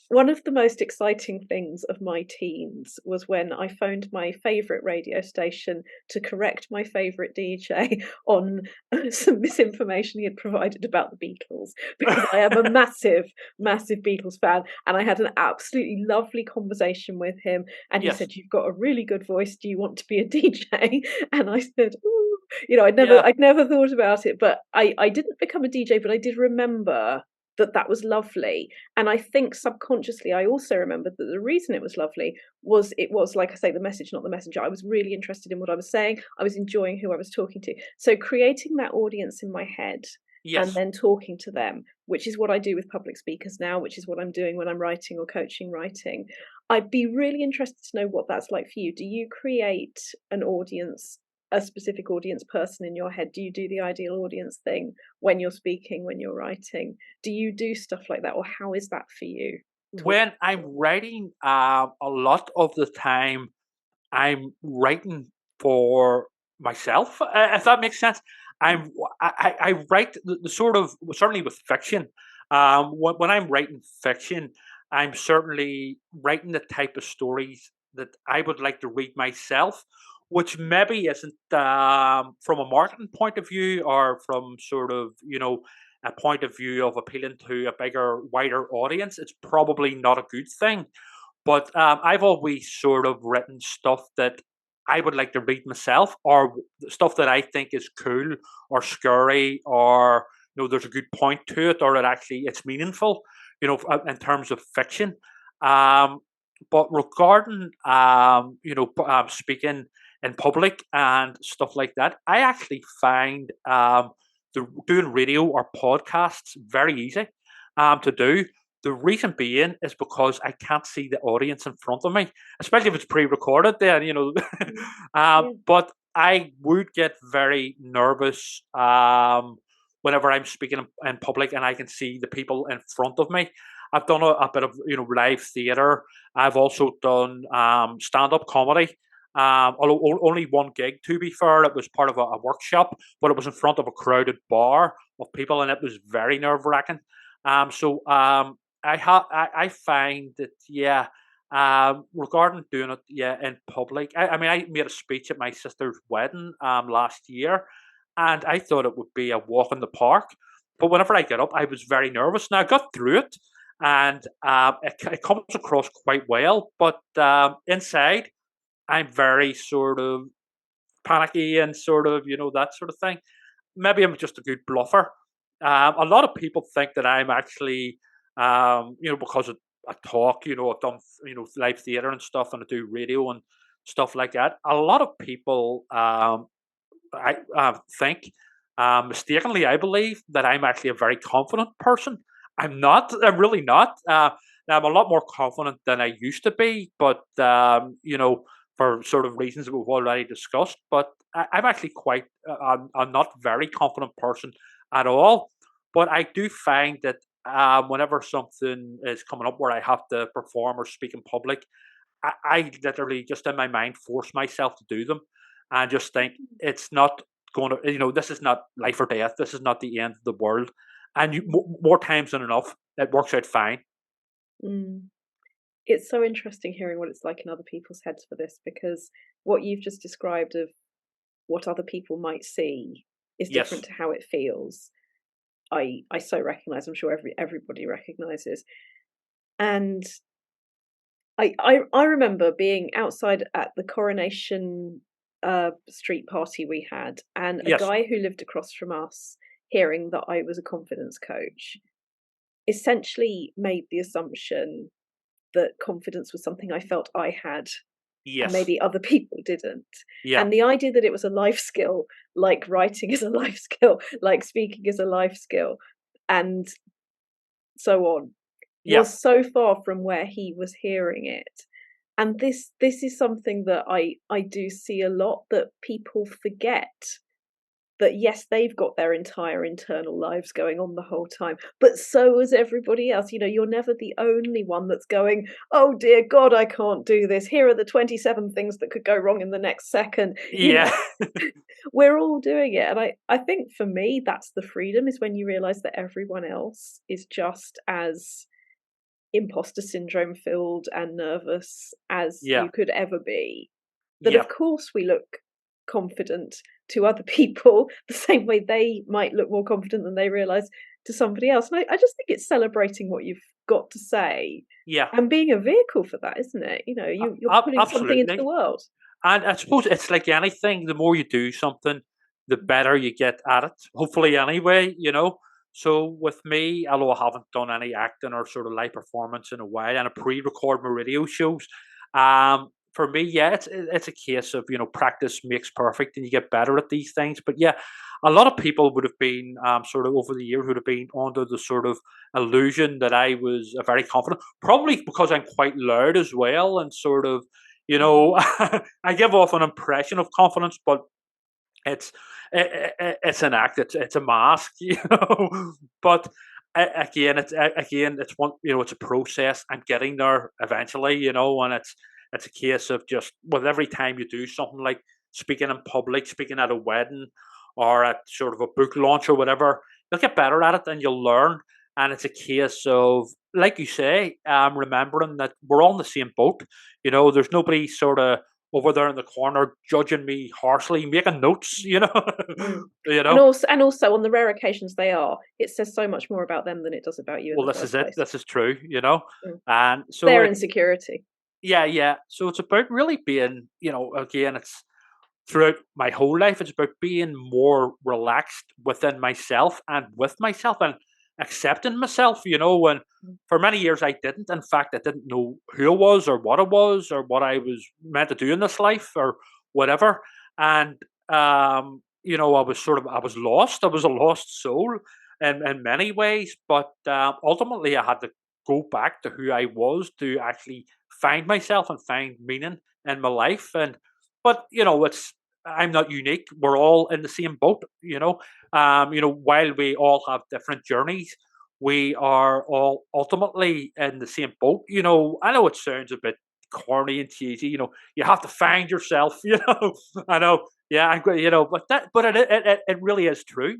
One of the most exciting things of my teens was when I phoned my favourite radio station to correct my favourite DJ on some misinformation he had provided about the Beatles, because I am a massive, massive Beatles fan, and I had an absolutely lovely conversation with him, and he said, "You've got a really good voice, do you want to be a DJ?" And I said, "Ooh," I'd never thought about it, but I didn't become a DJ, but I did remember that was lovely. And I think subconsciously I also remembered that the reason it was lovely was like I say, the message, not the messenger. I was really interested in what I was saying. I was enjoying who I was talking to. So creating that audience in my head and then talking to them, which is what I do with public speakers now, which is what I'm doing when I'm writing or coaching writing. I'd be really interested to know what that's like for you. Do you create an audience, a specific audience person in your head? Do you do the ideal audience thing when you're speaking, when you're writing? Do you do stuff like that, or how is that for you? When I'm writing, a lot of the time I'm writing for myself, if that makes sense. I write the sort of, certainly with fiction, when I'm writing fiction, I'm certainly writing the type of stories that I would like to read myself, which maybe isn't from a marketing point of view, or from sort of, a point of view of appealing to a bigger, wider audience. It's probably not a good thing. But I've always sort of written stuff that I would like to read myself, or stuff that I think is cool or scary, or there's a good point to it, or it's meaningful, in terms of fiction. But regarding speaking in public and stuff like that, I actually find doing radio or podcasts very easy to do. The reason being is because I can't see the audience in front of me, especially if it's pre-recorded. Then but I would get very nervous whenever I'm speaking in public and I can see the people in front of me. I've done a bit of live theatre. I've also done stand-up comedy. Although only one gig, to be fair, it was part of a workshop, but it was in front of a crowded bar of people, and it was very nerve-wracking. I find that Regarding doing it, in public, I mean, I made a speech at my sister's wedding last year, and I thought it would be a walk in the park. But whenever I get up, I was very nervous. Now I got through it, and it comes across quite well. But inside, I'm very sort of panicky and sort of that sort of thing. Maybe I'm just a good bluffer. A lot of people think that I'm actually, because I talk, I've done, live theatre and stuff, and I do radio and stuff like that. A lot of people, I think, mistakenly, I believe that I'm actually a very confident person. I'm not. I'm really not. Now I'm a lot more confident than I used to be, but for sort of reasons that we've already discussed. But I'm actually quite. I'm not a very confident person at all. But I do find that whenever something is coming up where I have to perform or speak in public, I literally just in my mind force myself to do them, and just think it's not going to. This is not life or death. This is not the end of the world. And more times than enough, it works out fine. Mm. It's so interesting hearing what it's like in other people's heads for this, because what you've just described of what other people might see is different to how it feels. I so recognise. I'm sure everybody recognises. And I remember being outside at the Coronation Street party we had, and a guy who lived across from us, hearing that I was a confidence coach, essentially made the assumption that confidence was something I felt I had, and maybe other people didn't. And the idea that it was a life skill, like writing is a life skill, like speaking is a life skill, and so on, was so far from where he was hearing it. And this is something that I do see a lot, that people forget. That yes, they've got their entire internal lives going on the whole time, but so is everybody else. You're never the only one that's going, oh dear God, I can't do this. Here are the 27 things that could go wrong in the next second. We're all doing it. And I think for me, that's the freedom, is when you realize that everyone else is just as imposter syndrome filled and nervous as you could ever be. That of course we look confident to other people the same way they might look more confident than they realize to somebody else. And I just think it's celebrating what you've got to say, and being a vehicle for that, isn't it? You're putting something into the world. And I suppose it's like anything, the more you do something, the better you get at it, hopefully anyway. So with me, although I haven't done any acting or sort of live performance in a while, and I pre-record my radio shows, for me, it's a case of practice makes perfect, and you get better at these things. But a lot of people would have been sort of over the years would have been under the sort of illusion that I was very confident, probably because I'm quite loud as well, and sort of I give off an impression of confidence, but it's an act, it's a mask, But again, it's one, it's a process. I'm getting there eventually, and it's a case of just with every time you do something like speaking in public, speaking at a wedding, or at sort of a book launch or whatever, you'll get better at it and you'll learn. And it's a case of, like you say, remembering that we're all in the same boat. There's nobody sort of over there in the corner judging me harshly, making notes, And also on the rare occasions they are, it says so much more about them than it does about you. Well, this is it. This is true, and so their insecurity. Yeah. So it's about really being, again, it's throughout my whole life, it's about being more relaxed within myself and with myself, and accepting myself, and for many years I didn't. In fact, I didn't know who I was or what I was meant to do in this life or whatever. And, I was lost. I was a lost soul in many ways, but ultimately I had to go back to who I was to actually find myself and find meaning in my life. But I'm not unique. We're all in the same boat, while we all have different journeys, we are all ultimately in the same boat. I know it sounds a bit corny and cheesy, you have to find yourself, I know. Yeah, but it really is true.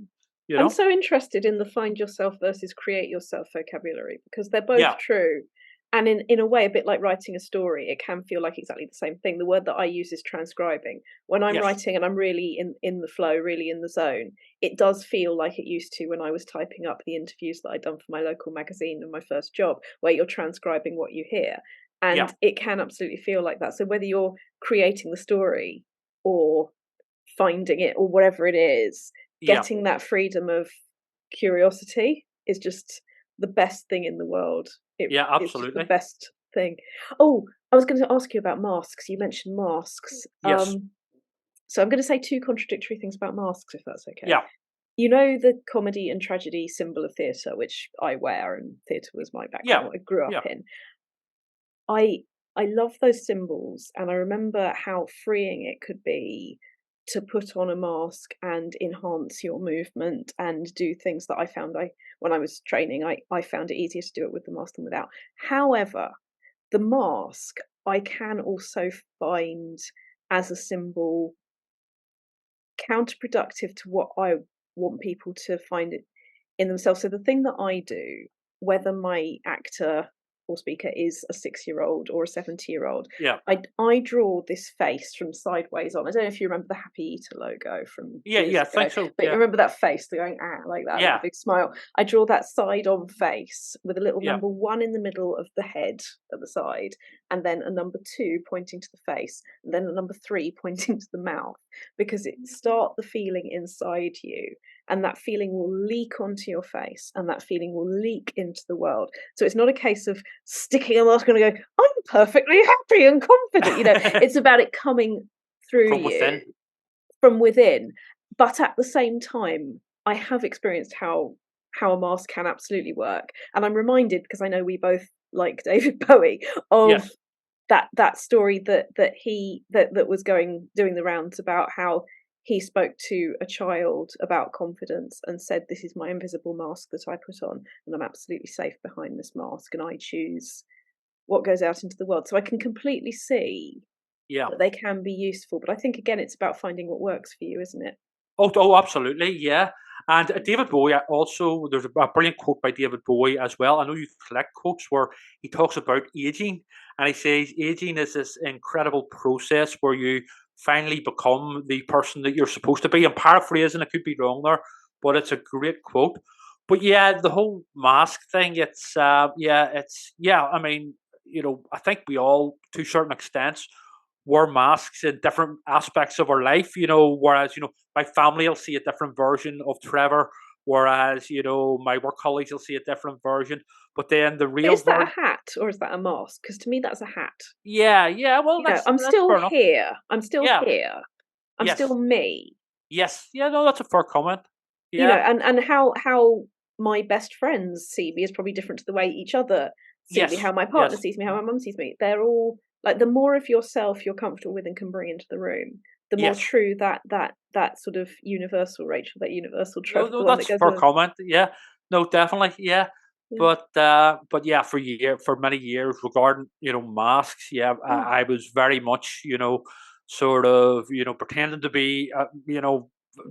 I'm so interested in the find yourself versus create yourself vocabulary, because they're both true. And in a way, a bit like writing a story, it can feel like exactly the same thing. The word that I use is transcribing. When I'm Yes. writing and I'm really in the flow, really in the zone, it does feel like it used to when I was typing up the interviews that I'd done for my local magazine and my first job, where you're transcribing what you hear. And it can absolutely feel like that. So whether you're creating the story or finding it or whatever it is, getting that freedom of curiosity is just the best thing in the world. It's just the Absolutely. best thing. Oh, I was going to ask you about masks. You mentioned masks. Yes. So I'm going to say two contradictory things about masks, if that's okay. Yeah. You know the comedy and tragedy symbol of theatre, which I wear, and theatre was my background, what I grew up in. I love those symbols, and I remember how freeing it could be to put on a mask and enhance your movement and do things that I found when I was training, I found it easier to do it with the mask than without. However, the mask I can also find as a symbol counterproductive to what I want people to find it in themselves. So the thing that I do, whether my actor or speaker is a 6-year-old or a 70-year-old, I draw this face from sideways on. I don't know if you remember the Happy Eater logo from years ago, I think so. but you remember that face, they're going like that, with a big smile. I draw that side-on face with a little number 1 in the middle of the head at the side, and then a number 2 pointing to the face, and then a number 3 pointing to the mouth, because it starts the feeling inside you, and that feeling will leak onto your face, and that feeling will leak into the world. So it's not a case of sticking a mask on and going, I'm perfectly happy and confident. It's about it coming through from within. But at the same time, I have experienced how a mask can absolutely work. And I'm reminded, because I know we both like David Bowie, of that story that was doing the rounds about how he spoke to a child about confidence and said, this is my invisible mask that I put on, and I'm absolutely safe behind this mask, and I choose what goes out into the world. So I can completely see that they can be useful. But I think, again, it's about finding what works for you, isn't it? Oh, absolutely, yeah. And David Bowie also, there's a brilliant quote by David Bowie as well. I know you collect quotes where he talks about aging, and he says aging is this incredible process where you finally become the person that you're supposed to be. I'm paraphrasing, I could be wrong there, but it's a great quote. But yeah, the whole mask thing, I mean, I think we all, to certain extents, wear masks in different aspects of our life, whereas, my family will see a different version of Trevor, whereas, my work colleagues will see a different version. But then the real Is that a hat or is that a mask? Because to me, that's a hat. Yeah. Well, I'm still here. I'm still here. I'm still me. Yes. Yeah, no, that's a fair comment. Yeah. And how my best friends see me is probably different to the way each other see me, how my partner sees me, how my mum sees me. They're all like, the more of yourself you're comfortable with and can bring into the room, the more true that sort of universal Rachel, that universal Trevor. No, that's a fair comment. Yeah. No, definitely. Yeah. But yeah, for many years regarding masks, I was very much sort of pretending to be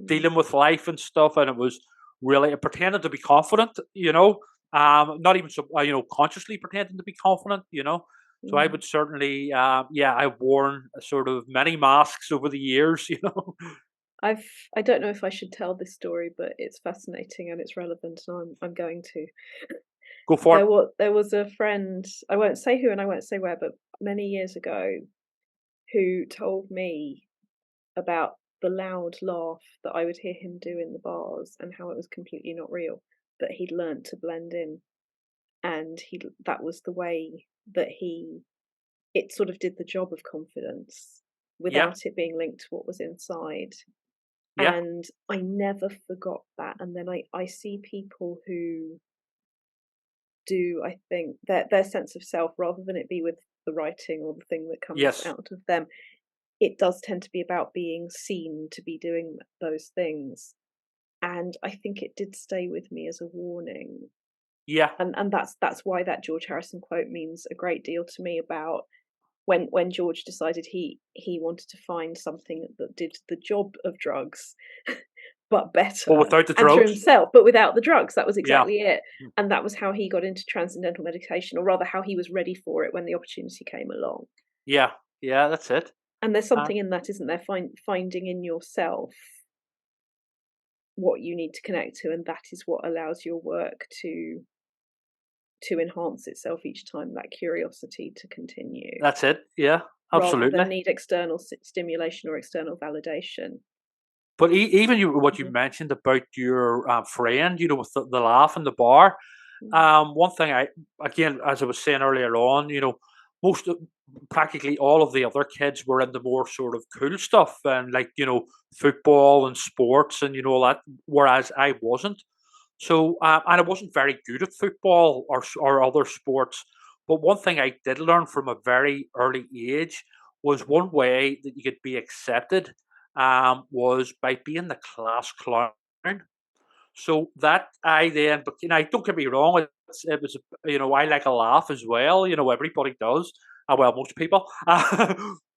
dealing with life and stuff, and it was really pretending to be confident, not even so consciously pretending to be confident, So I would certainly I've worn sort of many masks over the years, I don't know if I should tell this story, but it's fascinating and it's relevant, and I'm going to. Go for it. There was a friend, I won't say who and I won't say where, but many years ago, who told me about the loud laugh that I would hear him do in the bars and how it was completely not real, but he'd learnt to blend in, and that was the way that it sort of did the job of confidence without it being linked to what was inside. And I never forgot that. And then I see people who do, I think, their sense of self, rather than it be with the writing or the thing that comes out of them, it does tend to be about being seen to be doing those things. And I think it did stay with me as a warning. Yeah. And that's why that George Harrison quote means a great deal to me, about when George decided he wanted to find something that did the job of drugs, but better, but without the and through drugs. himself, but without the drugs. That was Yeah. exactly it. And that was how he got into transcendental meditation, or rather how he was ready for it when the opportunity came along. Yeah, that's it. And there's something in that, isn't there? Finding in yourself what you need to connect to, and that is what allows your work to enhance itself each time, that curiosity to continue. That's it. Yeah, absolutely. Rather than need external stimulation or external validation. But even what you mentioned about your friend, with the laugh in the bar. One thing again, as I was saying earlier on, practically all of the other kids were into more sort of cool stuff and like, football and sports and, all that, whereas I wasn't. So, and I wasn't very good at football or other sports. But one thing I did learn from a very early age was one way that you could be accepted was by being the class clown. So that I then, but don't get me wrong, it was, I like a laugh as well. Everybody does. Well, most people.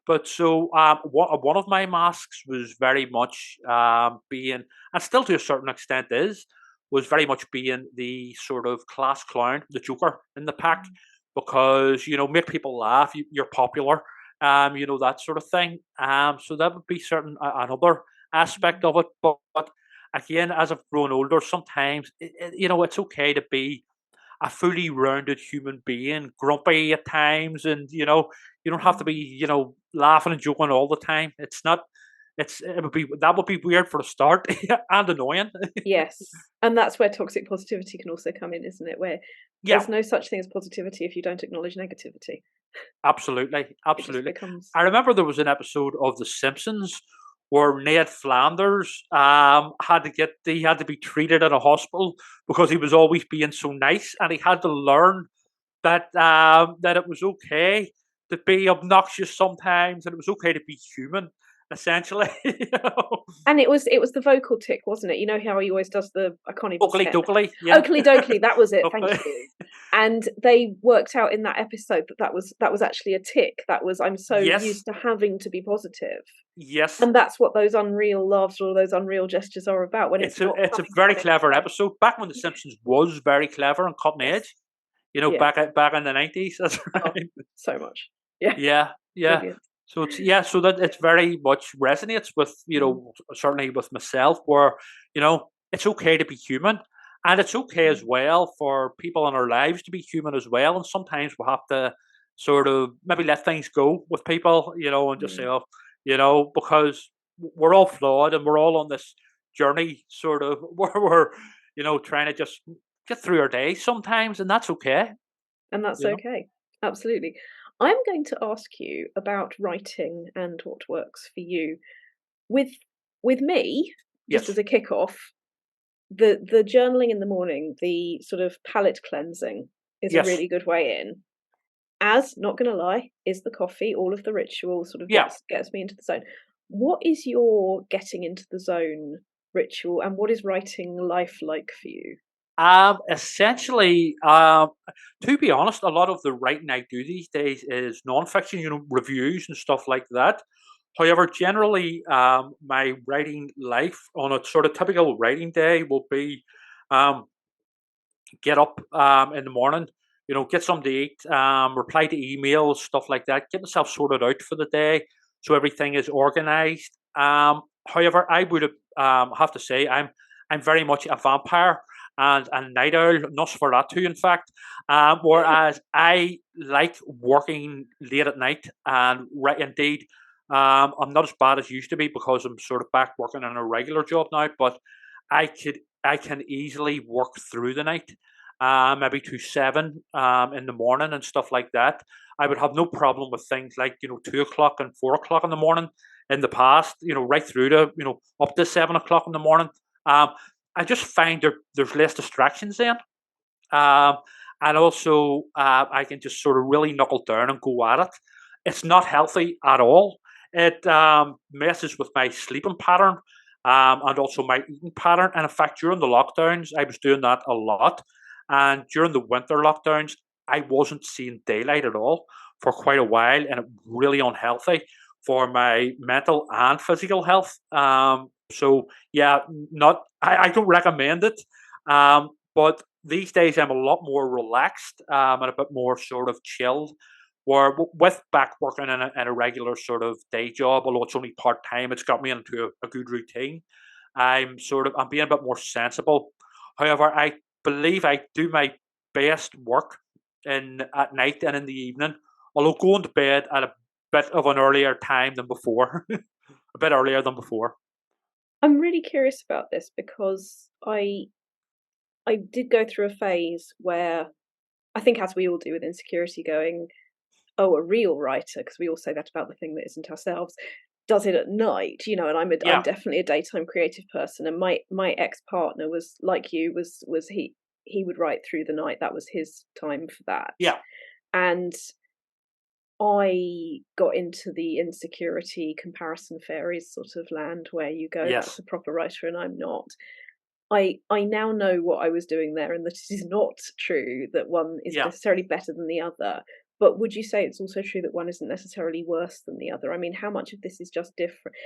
But so one of my masks was very much being, and still to a certain extent was very much being the sort of class clown, the joker in the pack, because make people laugh. You're popular, that sort of thing. So that would be another aspect of it, but again, as I've grown older, sometimes it's okay to be a fully rounded human being, grumpy at times, and you don't have to be laughing and joking all the time. It's not. That would be weird for a start and annoying. Yes, and that's where toxic positivity can also come in, isn't it? Where there's no such thing as positivity if you don't acknowledge negativity. Absolutely. I remember there was an episode of The Simpsons where Ned Flanders had to be treated in a hospital because he was always being so nice, and he had to learn that that it was okay to be obnoxious sometimes, and it was okay to be human, essentially. And it was the vocal tick, wasn't it? You know how he always does the, I can't even Oakley dokley, Oakley dokley, that was it. Thank you. And they worked out in that episode that was actually a tick. That was, I'm so used to having to be positive. Yes. And that's what those unreal laughs or those unreal gestures are about. When it's a very clever episode. Back when The Simpsons was very clever and cutting edge. Back in the 90s. That's right. So much. Yeah. Brilliant. So it's so that it very much resonates with certainly with myself, where it's okay to be human, and it's okay as well for people in our lives to be human as well. And sometimes we have to sort of maybe let things go with people, and just say, because we're all flawed and we're all on this journey, sort of where we're trying to just get through our day sometimes, and that's okay. And that's okay. Absolutely. I'm going to ask you about writing and what works for you. With me, just as a kick-off, the journaling in the morning, the sort of palate cleansing is a really good way in. As, not going to lie, is the coffee, all of the ritual sort of gets me into the zone. What is your getting into the zone ritual, and what is writing life like for you? Essentially, to be honest, a lot of the writing I do these days is non-fiction, reviews and stuff like that. However, generally, my writing life on a sort of typical writing day will be get up in the morning, get something to eat, reply to emails, stuff like that, get myself sorted out for the day so everything is organized. However, I would have to say I'm very much a vampire and a night owl, Nosferatu, in fact. Whereas I like working late at night, and indeed, I'm not as bad as used to be because I'm sort of back working in a regular job now. But I can easily work through the night, maybe to 7 in the morning and stuff like that. I would have no problem with things like 2:00 and 4:00 in the morning in the past. Right through to up to 7:00 in the morning. I just find there's less distractions then. And also I can just sort of really knuckle down and go at it. It's not healthy at all. It messes with my sleeping pattern and also my eating pattern. And in fact, during the lockdowns, I was doing that a lot. And during the winter lockdowns, I wasn't seeing daylight at all for quite a while, and it was really unhealthy for my mental and physical health. So yeah, I don't recommend it. But these days I'm a lot more relaxed and a bit more sort of chilled. Where with back working in a regular sort of day job, although it's only part time, it's got me into a good routine. I'm being a bit more sensible. However, I believe I do my best work in at night and in the evening, although going to bed at a bit of an earlier time than before, a bit earlier than before. I'm really curious about this because I did go through a phase where I think, as we all do with insecurity, going, oh, a real writer, because we all say that about the thing that isn't ourselves, does it at night, and I'm Yeah, definitely a daytime creative person, and my ex-partner was like you, was he would write through the night. That was his time for that. yeah, And I got into the insecurity comparison fairies sort of land where you go, that's yes, a proper writer and I'm not. I now know what I was doing there, and that it is not true that one is yeah. necessarily better than the other. But would you say it's also true that one isn't necessarily worse than the other? I mean, how much of this is just different?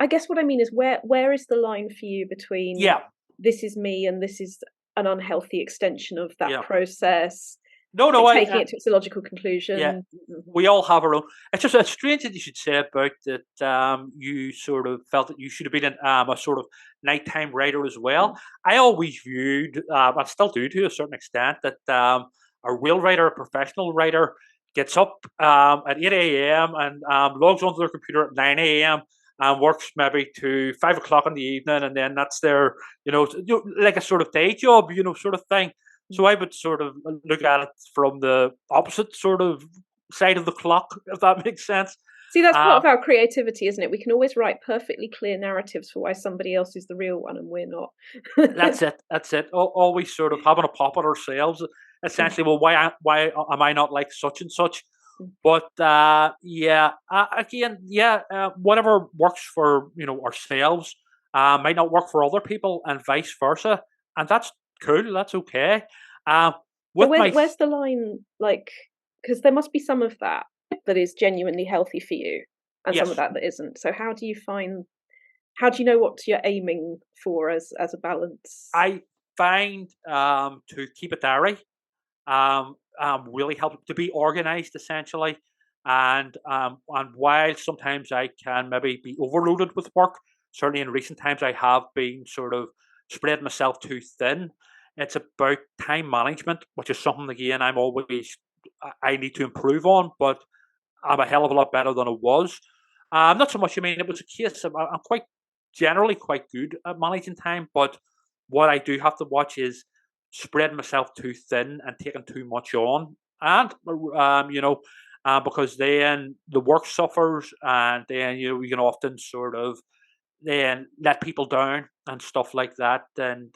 I guess what I mean is where is the line for you between Yeah, this is me and this is an unhealthy extension of that yeah. process, No, no, like taking it to its logical yeah, conclusion? we all have our own. It's strange that you should say about that. You sort of felt that you should have been a sort of nighttime writer as well. I always viewed, I still do to a certain extent, that a real writer, a professional writer, gets up at 8 a.m. and logs onto their computer at 9 a.m. and works maybe to 5 o'clock in the evening, and then that's their, like a sort of day job, sort of thing. So I would sort of look at it from the opposite sort of side of the clock, if that makes sense. See, that's part Uh, of our creativity, isn't it? We can always write perfectly clear narratives for why somebody else is the real one and we're not. that's it. That's it. Always sort of having a pop at ourselves. Mm, Essentially, well, why am I not like such and such? mm. But yeah, again, yeah, whatever works for ourselves might not work for other people, and vice versa, and that's cool. That's okay. Uh, So with my where's the line, like, because there must be some of that that is genuinely healthy for you and some of yes, that that isn't. So how do you know what you're aiming for as a balance? I find to keep a diary really helps to be organized essentially. And while sometimes I can maybe be overloaded with work, certainly in recent times I have been sort of spread myself too thin. It's about time management, which is something again I need to improve on, but I'm a hell of a lot better than I was. Not so much. I mean, it was a case of I'm quite generally quite good at managing time, but what I do have to watch is spreading myself too thin and taking too much on, and because then the work suffers, and then you can often sort of then let people down and stuff like that, and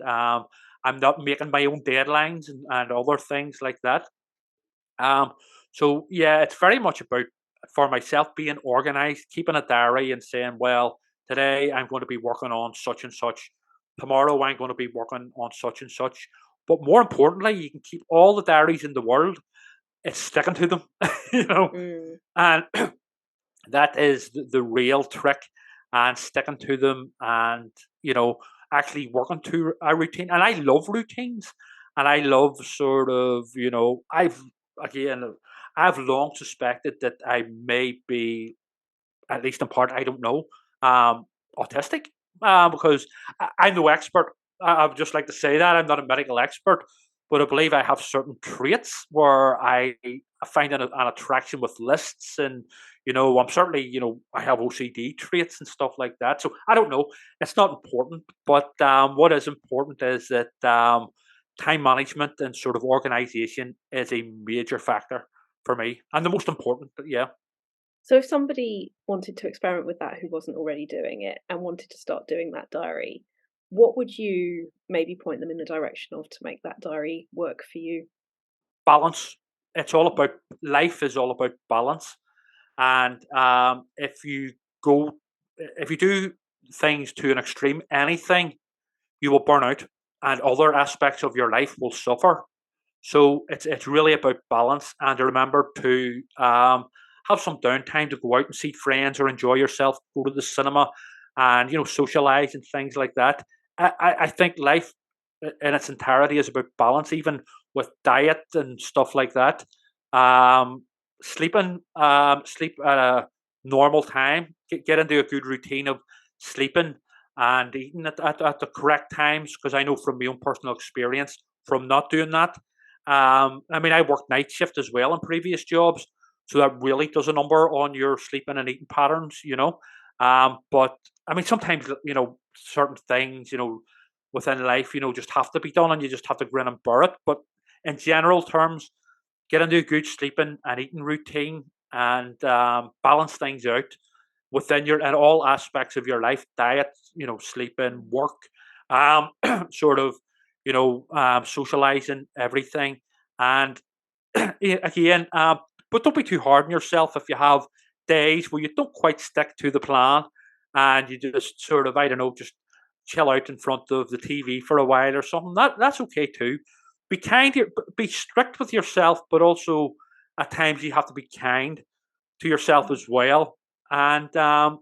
I'm not making my own deadlines and other things like that. Um, so yeah, it's very much about for myself being organized, keeping a diary and saying, well, today I'm going to be working on such and such. Tomorrow I'm going to be working on such and such. But more importantly, you can keep all the diaries in the world. It's sticking to them, you know, Mm. and that is the real trick, and sticking to them, and actually working to a routine. And I love routines, and I love sort of I've long suspected that I may be, at least in part, I don't know, um, autistic, because I'm no expert. I would just like to say that I'm not a medical expert, but I believe I have certain traits where I find an attraction with lists, and I'm certainly I have OCD traits and stuff like that. So I don't know. It's not important, but what is important is that time management and sort of organization is a major factor for me, and the most important. But yeah. So if somebody wanted to experiment with that who wasn't already doing it and wanted to start doing that diary, what would you maybe point them in the direction of to make that diary work for you? Balance. It's all about life is all about balance, and go, if you do things to an extreme, anything, you will burn out, and other aspects of your life will suffer. So it's really about balance, and to remember to have some downtime to go out and see friends or enjoy yourself, go to the cinema, and socialize and things like that. I think life in its entirety is about balance, even with diet and stuff like that. Sleeping, sleep at a normal time, get into a good routine of sleeping and eating at the correct times, because I know from my own personal experience from not doing that. I mean, I worked night shift as well in previous jobs, so that really does a number on your sleeping and eating patterns, But I mean, sometimes, certain things, within life, just have to be done, and you just have to grin and bear it. But in general terms, get into a good sleeping and eating routine, and balance things out within in all aspects of your life: diet, sleeping, work, sort of, socializing, everything. And again, but don't be too hard on yourself if you have days where you don't quite stick to the plan, and you just sort of, I don't know, just chill out in front of the TV for a while or something. That's okay too. Be kind, be strict with yourself, but also at times you have to be kind to yourself as well. And but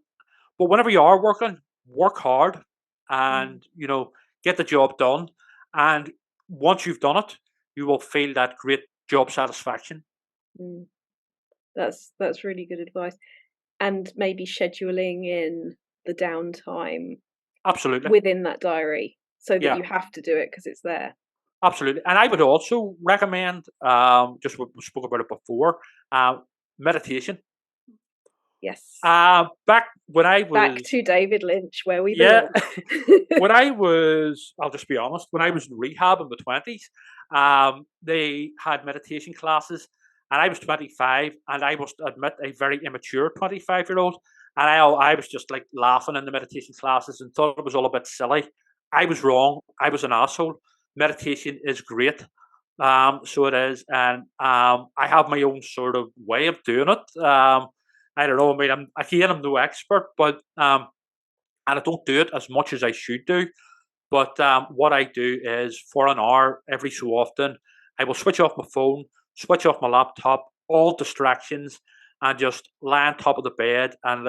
whenever you are working, work hard, and get the job done. And once you've done it, you will feel that great job satisfaction. That's really good advice. And maybe scheduling in the downtime absolutely within that diary, so that you have to do it because it's there. Absolutely. And I would also recommend, just we spoke about it before, meditation. Yes. Back when I was back to David Lynch, where we belong. When I was, I'll just be honest, when I was in rehab in my 20s, they had meditation classes, and I was 25, and I must admit, a very immature 25-year-old, and I was just like laughing in the meditation classes and thought it was all a bit silly. I was wrong. I was an asshole. Meditation is great. So it is, and I have my own sort of way of doing it. I don't know. I mean, I'm no expert, but and I don't do it as much as I should do. But what I do is, for an hour every so often, I will switch off my phone, switch off my laptop, all distractions, and just lie on top of the bed and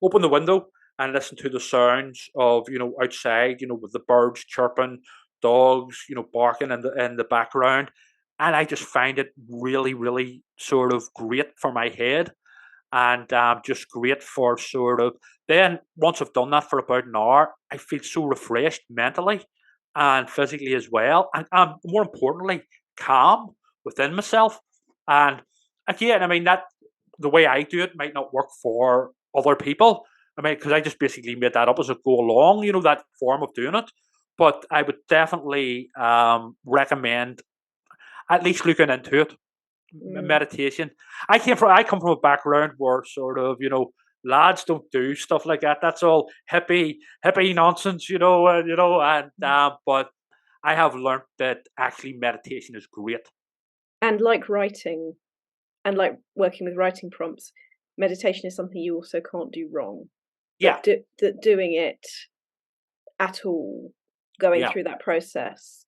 open the window and listen to the sounds of outside, with the birds chirping, dogs, barking in the background, and I just find it really, really sort of great for my head, and just great for sort of. Then once I've done that for about an hour, I feel so refreshed mentally and physically as well, and more importantly, calm within myself. And again, I mean, that the way I do it might not work for other people. I mean, because I just basically made that up as I go along, that form of doing it. But I would definitely recommend at least looking into it. Meditation. I come from a background where sort of, lads don't do stuff like that. That's all hippie nonsense, and but I have learned that actually meditation is great. And like writing, and like working with writing prompts, meditation is something you also can't do wrong. Yeah. Doing it at all, going through that process,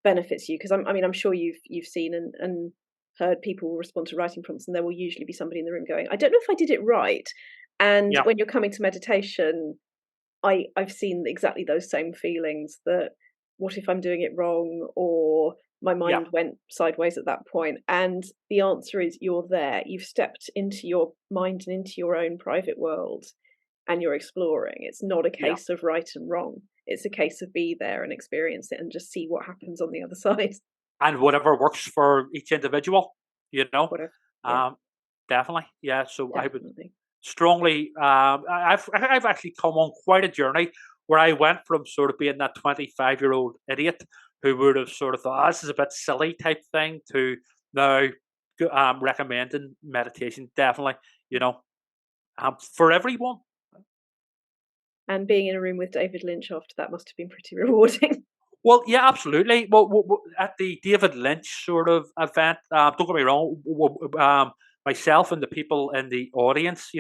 benefits you, because I'm sure you've seen and heard people respond to writing prompts, and there will usually be somebody in the room going, I don't know if I did it right. And when you're coming to meditation, I've seen exactly those same feelings, that what if I'm doing it wrong, or my mind went sideways at that point. And the answer is, you're there. You've stepped into your mind and into your own private world, and you're exploring. It's not a case of right and wrong. It's a case of be there and experience it and just see what happens on the other side. And whatever works for each individual, Whatever. Definitely. Yeah. So definitely. I would strongly, I've actually come on quite a journey where I went from sort of being that 25-year-old idiot who would have sort of thought, this is a bit silly type thing, to now recommending meditation. Definitely, for everyone. And being in a room with David Lynch after that must have been pretty rewarding. Well, yeah, absolutely. Well, at the David Lynch sort of event, don't get me wrong, myself and the people in the audience,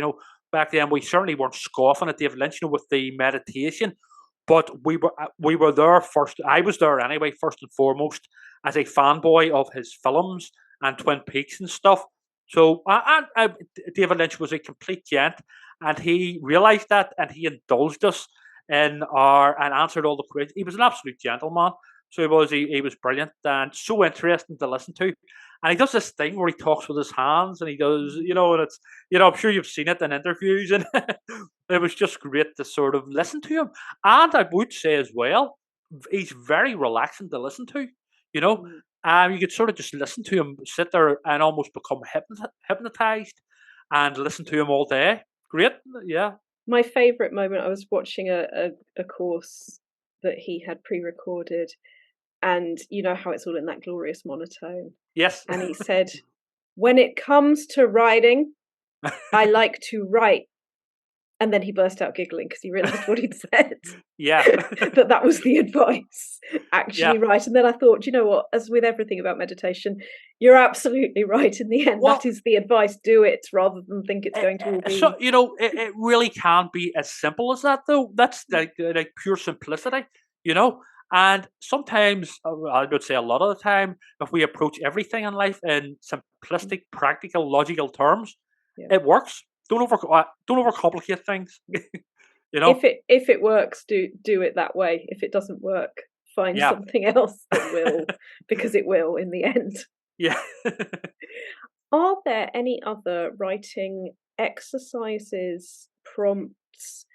back then we certainly weren't scoffing at David Lynch, with the meditation, but we were there first. I was there anyway, first and foremost, as a fanboy of his films and Twin Peaks and stuff. So David Lynch was a complete gent, and he realised that, and he indulged us and answered all the questions. He was an absolute gentleman. So he was brilliant and so interesting to listen to. And he does this thing where he talks with his hands, and he does, and it's, I'm sure you've seen it in interviews, and it was just great to sort of listen to him. And I would say as well, he's very relaxing to listen to, you could sort of just listen to him, sit there and almost become hypnotized and listen to him all day. Great. Yeah. My favourite moment, I was watching a course that he had pre-recorded, and you know how it's all in that glorious monotone. Yes. And he said, when it comes to writing, I like to write. And then he burst out giggling because he realised what he'd said. Yeah. that was the advice. Actually right. And then I thought, you know what, as with everything about meditation, you're absolutely right in the end. That is the advice. Do it rather than think it's going to all be. So, it really can't be as simple as that, though. That's like pure simplicity, And sometimes, I would say a lot of the time, if we approach everything in life in simplistic, practical, logical terms, it works. Don't overcomplicate things. If it works, do it that way. If it doesn't work, find something else that will, because it will in the end. Yeah. Are there any other writing exercises, prompts,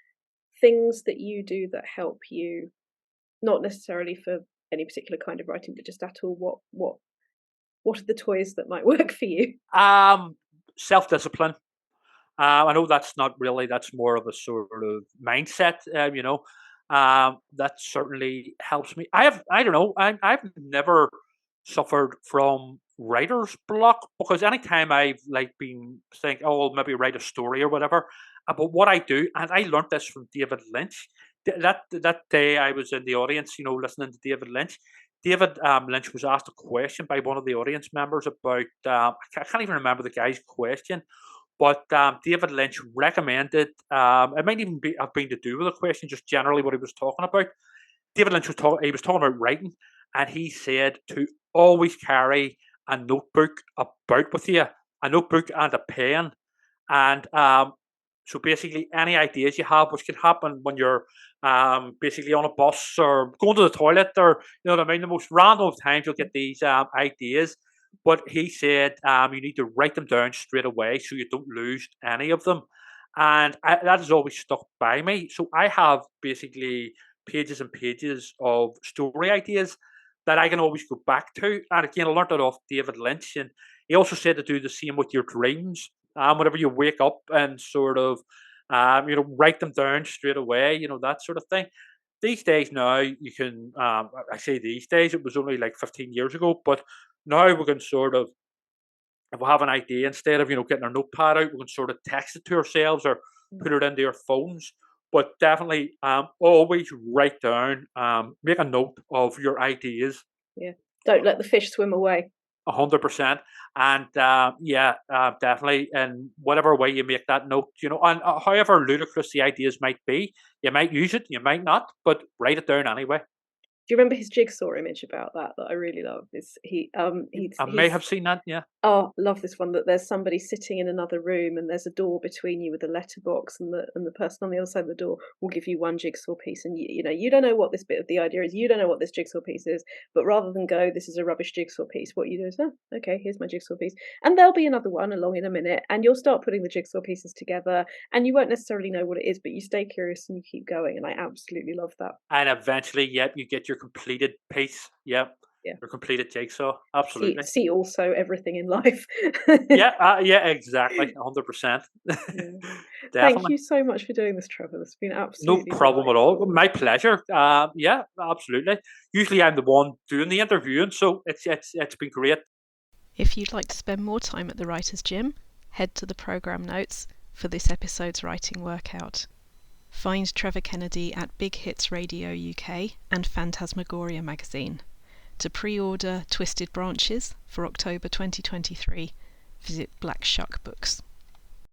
things that you do that help you? Not necessarily for any particular kind of writing, but just at all. What are the toys that might work for you? Self-discipline. I know that's not really. That's more of a sort of mindset. That certainly helps me. I've never suffered from writer's block, because anytime I've been saying, oh, I'll maybe write a story or whatever about what I do, and I learned this from David Lynch. That day I was in the audience, listening to David Lynch. David Lynch was asked a question by one of the audience members about, I can't even remember the guy's question, but David Lynch recommended, it might even have been to do with the question, just generally what he was talking about. David Lynch was talking about writing, and he said to always carry a notebook about with you, a notebook and a pen. And so basically any ideas you have, which can happen when you're basically on a bus or going to the toilet, or, the most random of times you'll get these ideas. But he said you need to write them down straight away so you don't lose any of them. And that has always stuck by me. So I have basically pages and pages of story ideas that I can always go back to. And again, I learned that off David Lynch. And he also said to do the same with your dreams. Whenever you wake up and sort of, write them down straight away, that sort of thing. These days now, you can, I say these days, it was only 15 years ago, but now we can sort of, if we have an idea, instead of, getting our notepad out, we can sort of text it to ourselves or put it into our phones. But definitely always write down, make a note of your ideas. Yeah. Don't let the fish swim away. 100%. And definitely. And whatever way you make that note, and however ludicrous the ideas might be, you might use it, you might not, but write it down anyway. Do you remember his jigsaw image about that I really love? I may have seen that, yeah. Oh, love this one, that there's somebody sitting in another room and there's a door between you with a letterbox, and the person on the other side of the door will give you one jigsaw piece, and you don't know what this bit of the idea is, you don't know what this jigsaw piece is, but rather than go, this is a rubbish jigsaw piece, what you do is, okay, here's my jigsaw piece, and there'll be another one along in a minute, and you'll start putting the jigsaw pieces together, and you won't necessarily know what it is, but you stay curious and you keep going, and I absolutely love that. And eventually, you get your completed piece, your completed jigsaw, absolutely. See also everything in life. Exactly, 100%. Thank you so much for doing this, Trevor. It's been absolutely no problem at all. My pleasure. Absolutely. Usually I'm the one doing the interviewing, so it's been great. If you'd like to spend more time at the Writer's Gym, head to the programme notes for this episode's writing workout. Find Trevor Kennedy at Big Hits Radio UK and Phantasmagoria magazine. To pre-order Twisted Branches for October 2023, visit Black Shuck Books.